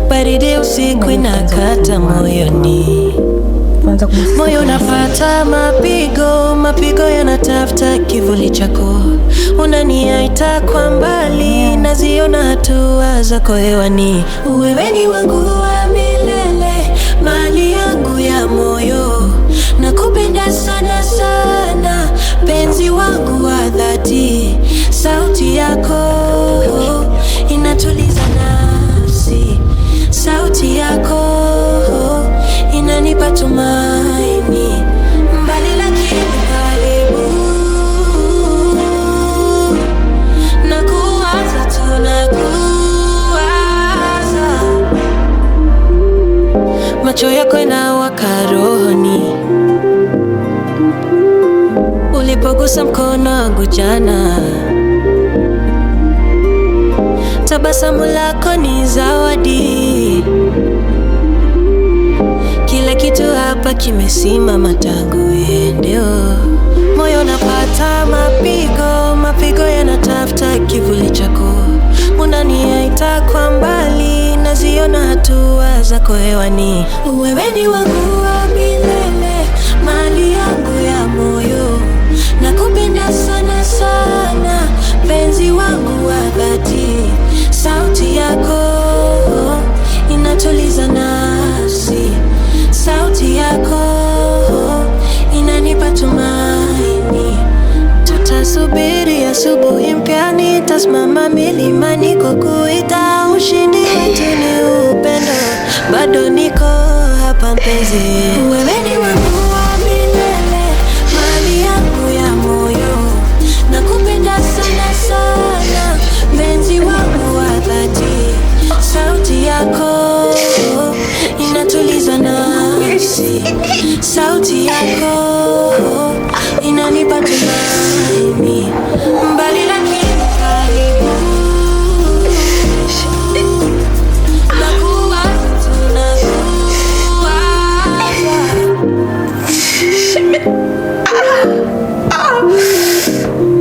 Baridi usiku inakata moyoni, moyo unapata mapigo, mapigo yanatafuta kivuli chako. Unaniaita kwa mbali, naziona hatua zako hewani. Wewe ni wangu wa milele, mali yangu ya moyo. Nakupenda sana sana, penzi wangu wa dhati. Sauti yako inatuliza nafsi, sauti yako inanipa tumaini. Mbali lakini karibu, nakuwaza tu, nakuwaza. Macho yako yanawaka rohoni, ulipogusa mkono wangu jana. Tabasamu lako ni zawadi. Kila kitu hapa kimesimama tangu leo. Moyo unapata mapigo, mapigo yanatafuta kivuli chako. Unaniaita kwa mbali, naziona hatua zako hewani. Wewe ni wangu wa milele, mali yangu ya moyo. Nakupenda sana sana, penzi wangu wa dhati. Sauti yako inatuliza nafsi, sauti yako inanipa tumaini. Tutasubiri asubuhi mpya, nitasimama milimani kukuita. Ushindi wetu ni upendo, bado niko hapa mpenzi. Wewe ni wangu wa milele, mali yangu ya moyo. Nakupenda sana sana, penzi wangu wa dhati. Sauti yako inatuliza nafsi, sauti yako inanipa tumaini. Mbali lakini karibu, nakuwaza,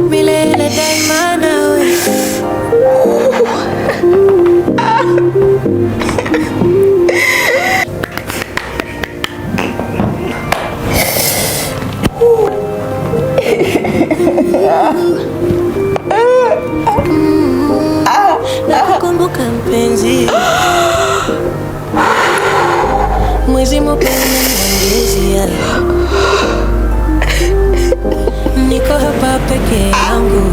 milele daima nawe. Nakukumbuka mpenzi. mapenzi. Mwezi mweupe unaniangazia, niko hapa peke yangu,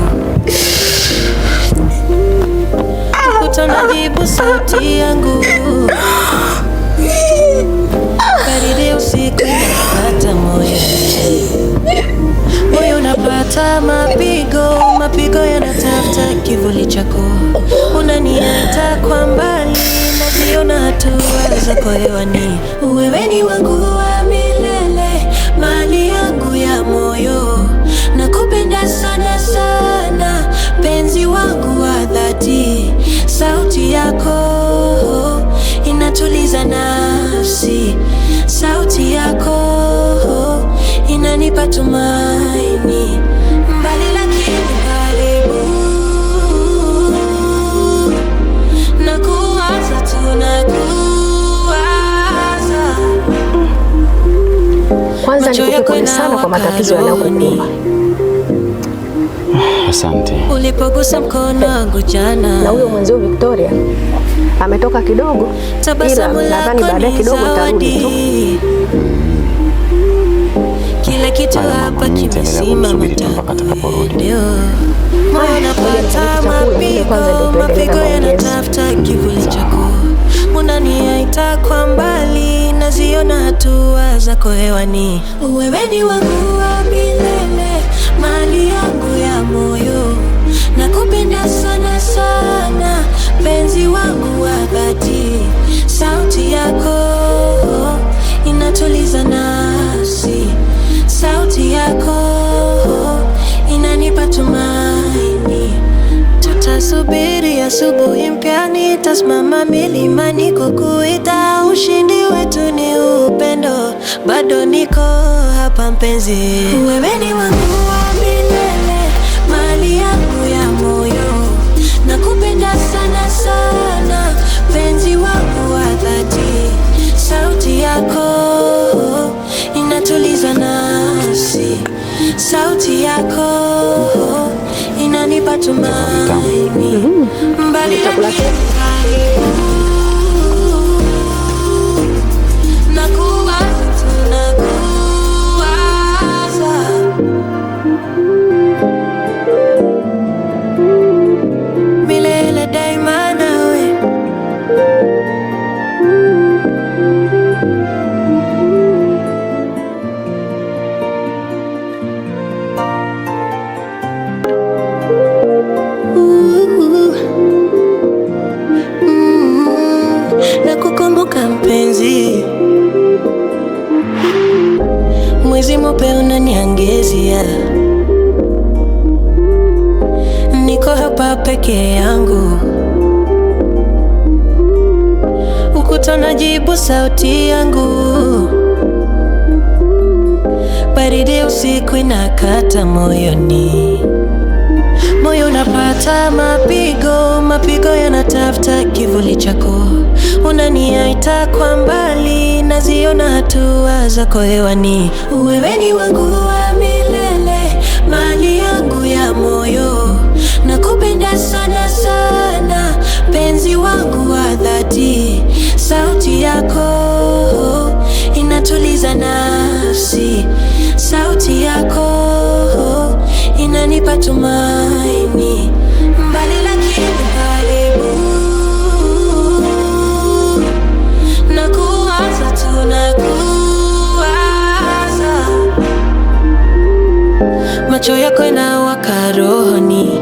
najibu sauti yangu, baridi usiku napata moyo unapata mapigo yanatafuta kivuli chako, unaniita kwa mbali, naziona hatua zako hewani. Wewe ni wangu wa milele, mali yangu ya moyo, nakupenda sana sana, penzi wangu wa dhati. Sauti yako inatuliza nafsi, sauti yako inanipa tumaini, mbali lakini karibu, nakuwaza tu, nakuwaza. Kwanza nikupe pole sana kwa matatizo yanayokukumba. Asante. Ulipogusa mkono wangu jana, na huyo mwenzio Victoria ametoka kidogo, ila nadhani baadaye kidogo tarudi tu. Kila kitu hapa kimesimama ndio moyo unapata mapigo yanatafuta kivuli chako, unaniita kwa mbali, naziona hatua zako hewani. Wewe ni wangu wa milele, mali yangu ya moyo, nakupenda sana sana, penzi wangu wa dhati. Sauti yako inatuliza nafsi, sauti yako inanipa tumaini. Tutasubiri asubuhi mpya, nitasimama milimani kukuita. Ushindi wetu ni upendo, bado niko hapa mpenzi. Wewe ni wangu wa milele, mali yangu ya moyo, nakupenda sana sana, penzi wangu wa dhati. Sauti yako inatuliza nafsi, sauti yako inanipa tumaini, mbali milele daima nawe. Nakukumbuka mpenzi, mwezi mweupe unaniangazia, niko hapa peke yangu, ukuta najibu sauti yangu, baridi usiku inakata moyoni, moyo unapata mapigo yanatafuta kivuli chako, unaniita kwa mbali, naziona hatua zako hewani. Wewe ni wangu wa milele, mali yangu ya moyo, nakupenda sana sana, penzi wangu wa dhati. Sauti yako inatuliza nafsi, sauti yako inanipa tumaini, mbali lakini karibu, nakuwaza tu, nakuwaza. Macho yako inawaka rohoni,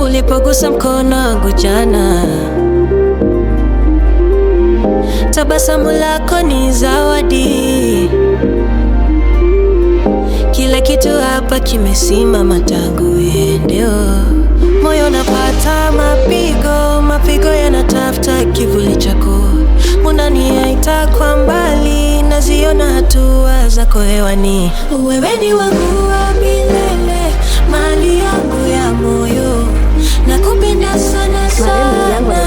ulipogusa mkono wangu jana, tabasamu lako ni zawadi. Kila kitu hapa kimesimama tangu ndio moyo unapata mapigo yanatafuta kivuli chako, unaniita kwa mbali, naziona hatua zako hewani. Wewe ni wangu wa milele, mali yangu ya moyo, nakupenda sana sana,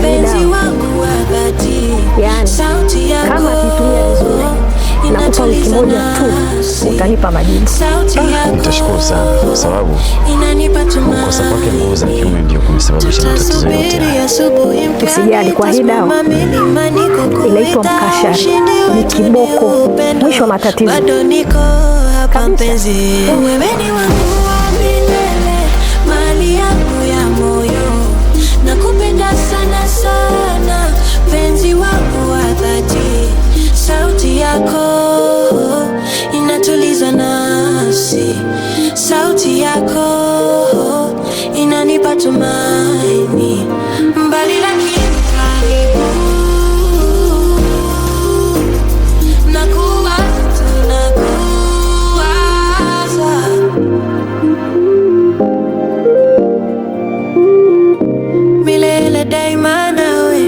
penzi wangu wa dhati. Sauti yako nakupa wiki moja tu utanipa majibu. Nitashukuru sana kwa sababu kukosa kwake nguvu za kiume ndio kumesababisha matatizo yote. Usijali, kwa hii dawa inaitwa mkashari, ni kiboko mwisho wa matatizo. Bado niko hapa mpenzi, wewe ni wangu wa milele, mali yangu ya moyo, nakupenda sana sana, penzi wangu wa dhati, sauti yako inatuliza nafsi, sauti yako inanipa tumaini, mbali lakini karibu. Milele daima nawe.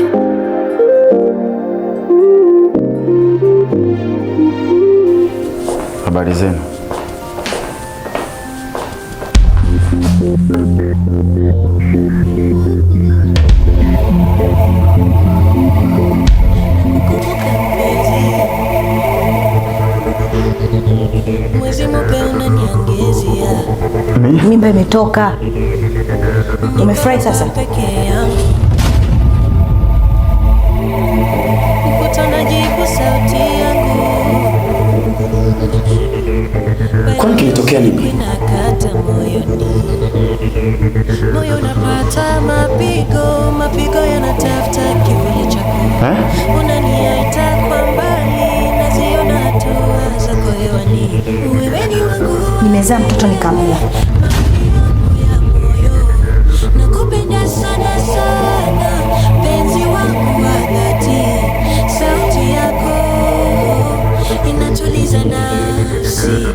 Habari zenu? Mwezi mupe unaniangezia. Mimba imetoka. Umefurahi sasa? Peke yangu. Ukutana jibu sauti yangu. Kwani kilitokea nini? Inakata moyoni. Moyo unapata mapigo yanatafuta kivuli chako. Unaniaita kwa mbali, naziona hatua zako hewani. Wewe ni wangu. Nimezaa mtoto nikamua. Nakupenda sana sana, penzi wangu wa dhati, sauti yako inatuliza nafsi,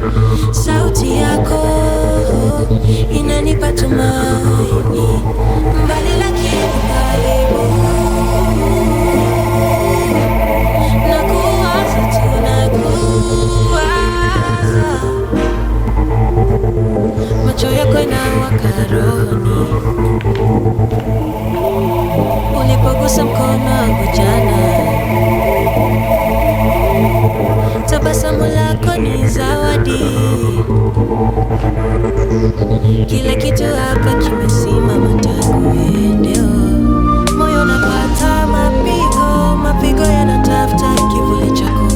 sauti yako inanipa tumaini, mbali lakini karibu, nakuwaza tu nakuwaza, macho yako inawaka rohoni, ulipogusa mkono wangu jana, tabasamu lako ni zawadi, kila kitu hapa kimesimama tangu uendeo, moyo unapata mapigo yanatafuta kivuli chako,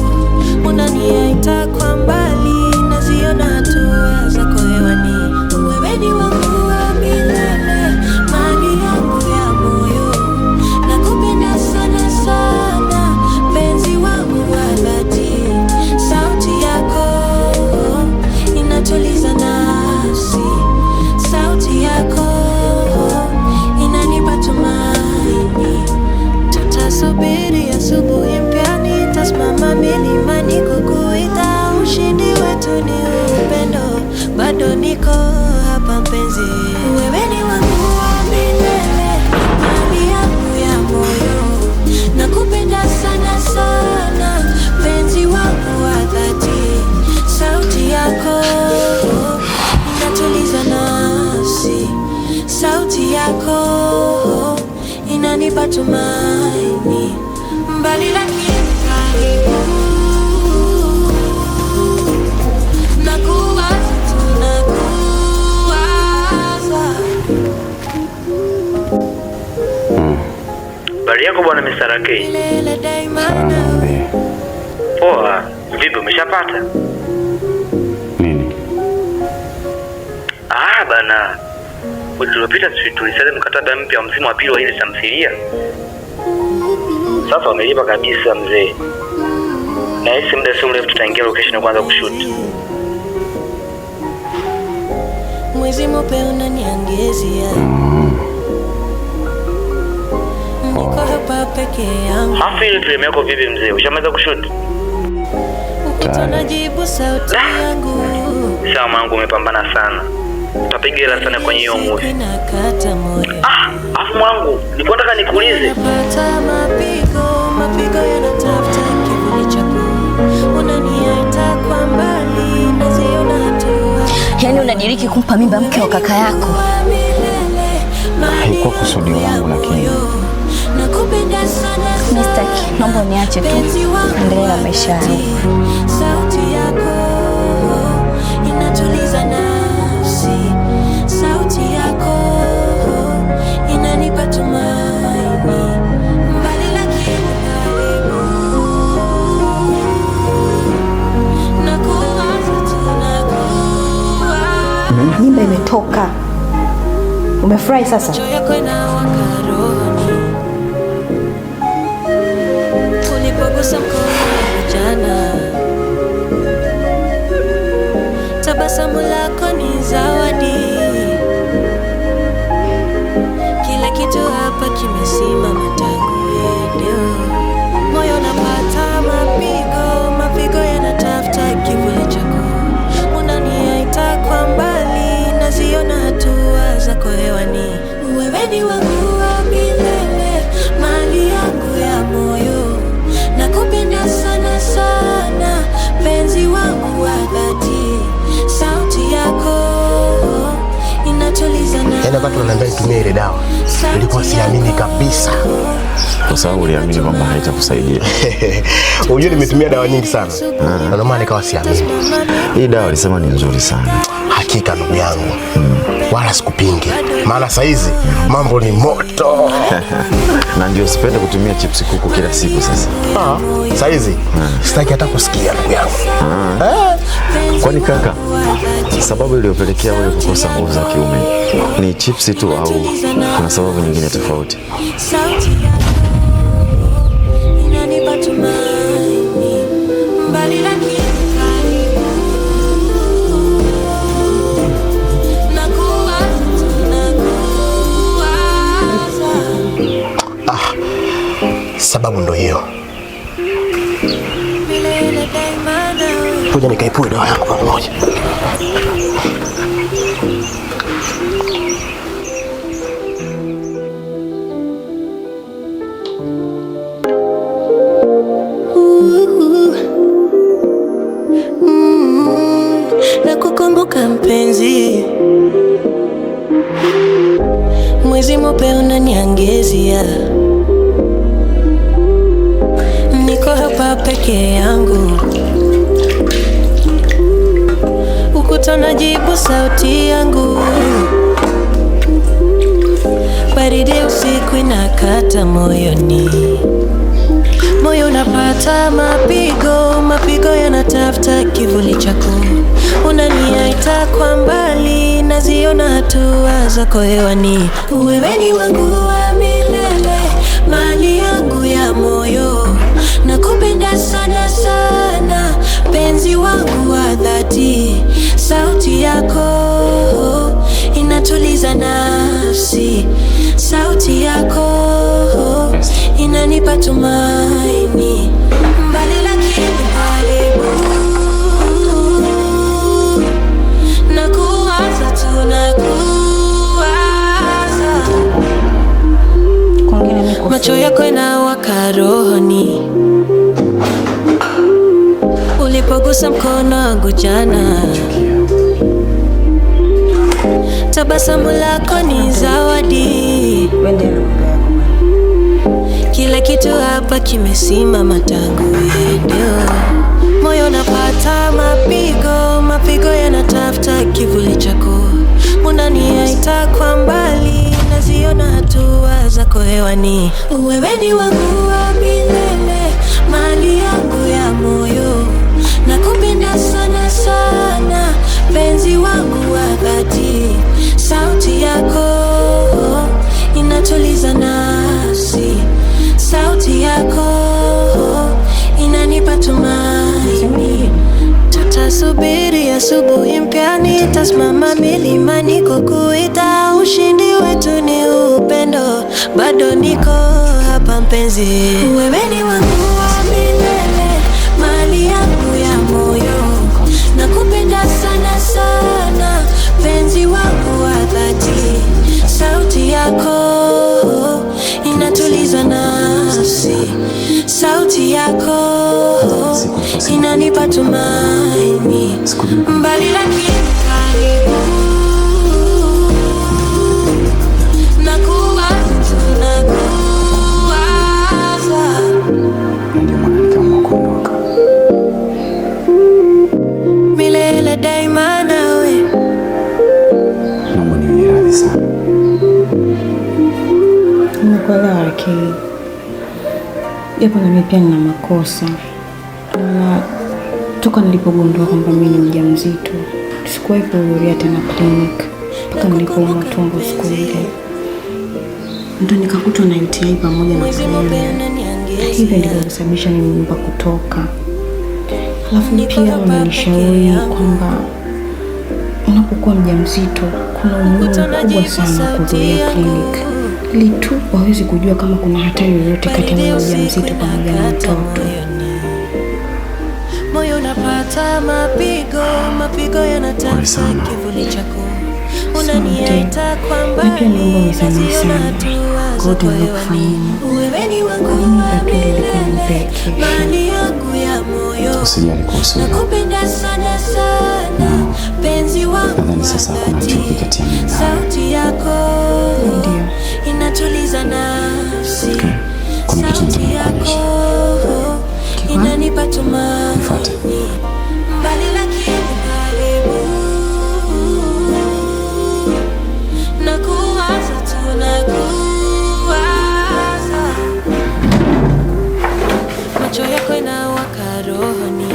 unaniaita kwa mbali, naziona hatua zako hewani, wewe ni wangu wa milele, mali yangu ya moyo, nakupenda sana sana, penzi wangu wa dhati, sauti yako inatuliza nafsi, sauti yako inanipa tumaini, tutasubiri asubuhi mpya, nitasimama milimani kukuita, ushindi wetu ni upendo, bado niko hapa mpenzi, wewe ni wangu wa milele, mali yangu ya moyo, nakupenda sana sana, penzi wangu wa dhati, sauti yako inatuliza nafsi, sauti yako inanipa tumaini, mbali lakini karibu, nakuwaza tu nakuwaza. Habari yako bwana Mr. Rakei? Milele daima Salama nawe. mbe. Poa, vipi umeshapata? Nini? Bana. Wiki iliyopita tulisaini mkataba mpya wa msimu wa pili wa ile tamthilia. Sasa wamelipa kabisa mzee. Na hisi muda si mrefu tutaingia location ya kwanza kushoot. Mwezi mupe unaniangezia. Niko hapa peke yangu. Hafu ile film yako vipi mzee? Ushamaliza kushoot? Ukutana jibu sauti yangu. Sawa mwanangu, umepambana sana. Utapiga hela sana kwenye hiyo movie. Afu mwanangu, nilikuwa nataka nikuulize. Napata mapigo yanatafuta kivuli chako. Unaniaita kwa mbali, naziona hatua. Yaani unadiriki kumpa mimba mke wa kaka yako. Haikuwa kusudio langu, lakini nakupenda sana. Mistaki, naomba niache tu. Endelea na maisha yangu. Sauti yako inatuliza nafsi. Sauti yako inanipa tumaini. Mbali lakini karibu. Nakuwaza tunakuwa. Mimba imetoka. Umefurahi sasa? Macho yako inawaka rohoni. Ulipogusa mkono jana. Tabasamu lako ni zawadi. Kila kitu hapa kimesimama tangu leo. Moyo unapata mapigo, mapigo yanatafuta kivuli chako. Unaniita kwa mbali, naziona hatua zako hewani. Wewe ni wangu wa milele, mali yangu ya moyo. Nakupenda sana sana, penzi wangu wa dhati. Sauti yako inatuliza na. Yaani wakati unaniambia nitumie ile dawa, nilikuwa siamini kabisa. Kwa sababu uliamini kwamba haitakusaidia. Unajua nimetumia dawa nyingi sana. Na ndio maana nikawa siamini. Hii dawa alisema ni nzuri sana. Hakika ndugu yangu. Wala sikupingi. Maana saa hizi mambo ni moto. Na ndio sipende kutumia chips kuku kila siku sasa. Saa hizi sitaki hata kusikia ndugu yangu. Kwani kaka, sababu iliyopelekea wewe kukosa nguvu za kiume ni chips tu au kuna sababu nyingine tofauti? Sauti yako inanipa tumaini. Mbali lakini karibu. Sababu ndo hiyo. Kuja nikaipue dawa yangu kwa pamoja. Nakukumbuka mpenzi, mwezi mweupe unaniangezia. Niko hapa peke yangu, ukuta najibu sauti yangu. Baridi usiku inakata moyoni. Moyo unapata mapigo, mapigo yanatafuta kivuli chako. Unaniita kwa mbali, naziona hatua zako hewani. Wewe ni wangu wa milele, mali yangu ya moyo. Nakupenda sana sana, penzi wangu wa dhati. Sauti yako inatuliza nafsi. Sauti yako inanipa tumaini. Mbali lakini karibu. Nakuwaza tunakuwaza. Macho yako inawaka rohoni. Ulipogusa mkono wangu jana. Tabasamu lako ni zawadi. Kila kitu hapa kimesimama tangu leo. Moyo unapata mapigo, mapigo yanatafuta kivuli chako. Unaniita kwa mbali, naziona hatua zako hewani. Wewe ni wangu wa milele, mali yangu ya moyo. Nakupenda sana sana, penzi wangu wa dhati. Sauti yako inatuliza nafsi. Sauti yako inanipa tumaini. Tutasubiri asubuhi mpya, nitasimama milimani kukuita. Ushindi wetu ni upendo, bado niko hapa mpenzi. Wewe ni wangu wa milele, mali yangu ya moyo. Nakupenda sana sana, penzi wangu wa dhati. Sauti yako inatuliza nafsi. Sauti yako inanipa tumaini. Mbali lakini karibu. Nakuwaza tunakuwaza. lakini japo na mimi pia nina makosa. Na toka nilipogundua kwamba mimi ni mjamzito, sikuwahi kuhudhuria tena clinic mpaka nilipoumwa tumbo siku ile. Ndio nikakutwa na UTI pamoja na malaria. Hivyo ndivyo vilisababisha mimba kutoka. Alafu pia wamenishauri kwamba unapokuwa mjamzito kuna umuhimu mkubwa sana kuhudhuria clinic ili tu waweze kujua kama kuna hatari yoyote kati ya mjamzito pamoja na mtoto. Moyo unapata mapigo yanataka kivuli chako. Unaniita kwa mbali naziona hatua zako hewani. Wewe ni wangu wa milele, mali yangu ya moyo. Usijali kuhusu hilo. Nakupenda sana sana, penzi wangu. Nadhani sasa hakuna chuki kati ya mimi na wewe. Sauti yako inatuliza nafsi. Kuna kitu Sauti yako inanipa tumaini. Nifuate. Mbali lakini karibu. Nakuwaza tu, nakuwaza. Macho yako inawaka rohoni.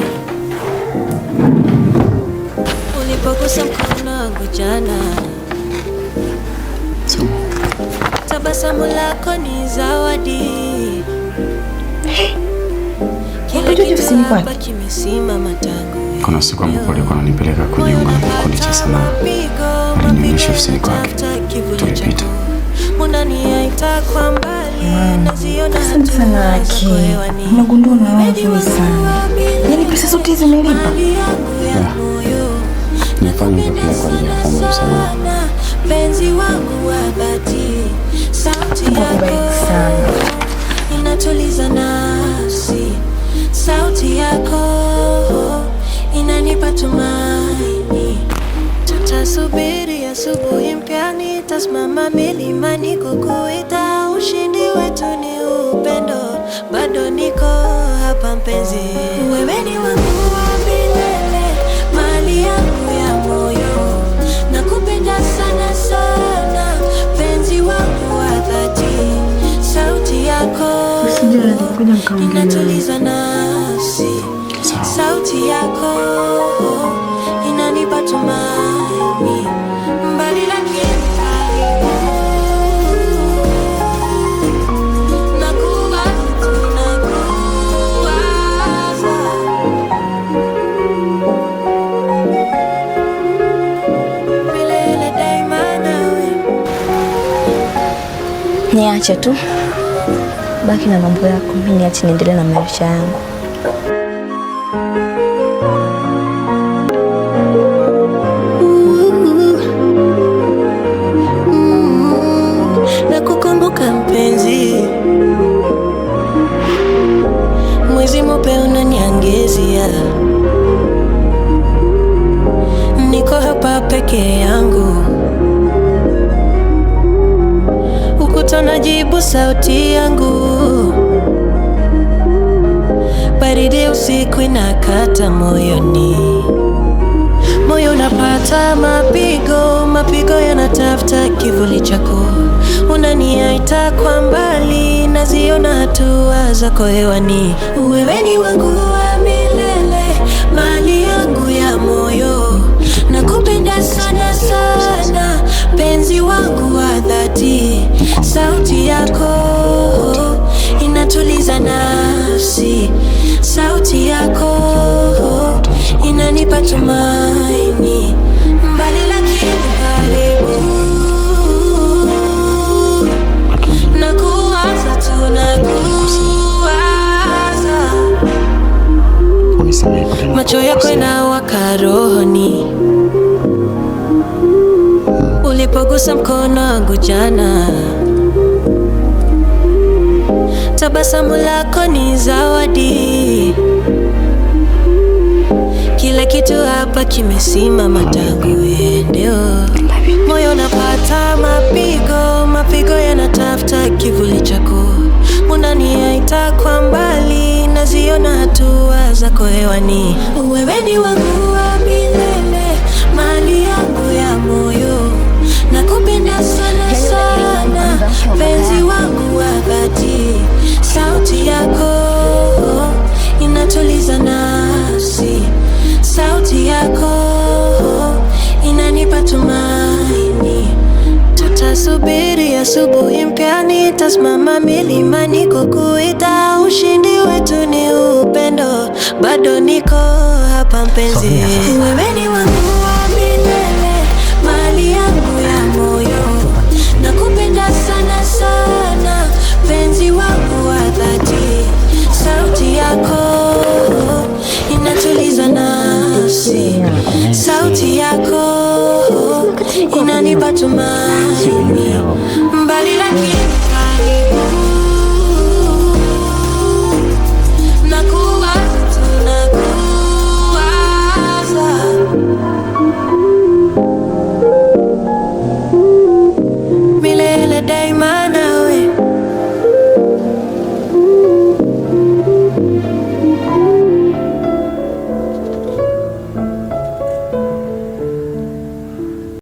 Ulipogusa mkono wangu jana. Tabasamu lako ni zawadi. Kila kitu hapa kimesimama tangu. Kuna siku ambapo alikuwa ananipeleka kujiunga na kikundi cha sanaa. Alinionyesha ofisini kwake. Tulipita. Unaniita kwa mbali naziona Asante sana Aki. Unagundua na wewe vizuri sana. Yaani pesa zote zimelipa. Nifanye hivyo pia kwa ajili ya kuomba msamaha. Penzi wangu wa dhati. Sauti yako inatuliza nafsi. Sauti yako inanipa tumaini. Tutasubiri asubuhi mpya, nitasimama milimani kukuita. Ushindi wetu ni upendo, bado niko hapa mpenzi. Wewe ni wangu wa milele, mali yangu ya moyo. Nakupenda sana sana, penzi wangu wa dhati. Sauti yako inatuliza nafsi. Sauti yako inanipa tumaini. Mbali lakini karibu. Nakuwaza, nakuwaza. Milele daima nawe. Niache tu, baki na mambo yako, mimi niache niendelee na maisha yangu. Nakukumbuka mpenzi, mwezi mweupe unaniangezia. Niko hapa peke yangu, ukuta najibu sauti yangu. Baridi usiku inakata moyoni. Moyo unapata mapigo yanatafuta kivuli chako. Unaniita kwa mbali naziona hatua zako hewani. Wewe ni wangu wa milele, mali yangu ya moyo. Nakupenda sana sana, penzi wangu wa dhati. Sauti yako inatuliza nafsi. Sauti yako inanipa tumaini. Mbali lakini karibu. Nakuwaza tu, nakuwaza. Macho yako inawaka rohoni. Ulipogusa mkono wangu jana. Tabasamu lako ni zawadi. Kila kitu hapa kimesimama tangu ndio. Moyo unapata mapigo yanatafuta kivuli chako. Unaniita kwa mbali naziona hatua zako hewani. Wewe ni wangu wa milele, mali yangu ya moyo. Nakupenda sana sana, penzi wangu wa dhati. tumaini. Tutasubiri asubuhi mpya, nitasimama milimani kukuita. Ushindi wetu ni upendo, bado niko hapa mpenzi. Wewe ni wangu wa milele, mali yangu ya moyo. Nakupenda sana sana, penzi wangu wa dhati. Sauti yako inatuliza nafsi, sauti yako inanipa tumaini. Mbali lakini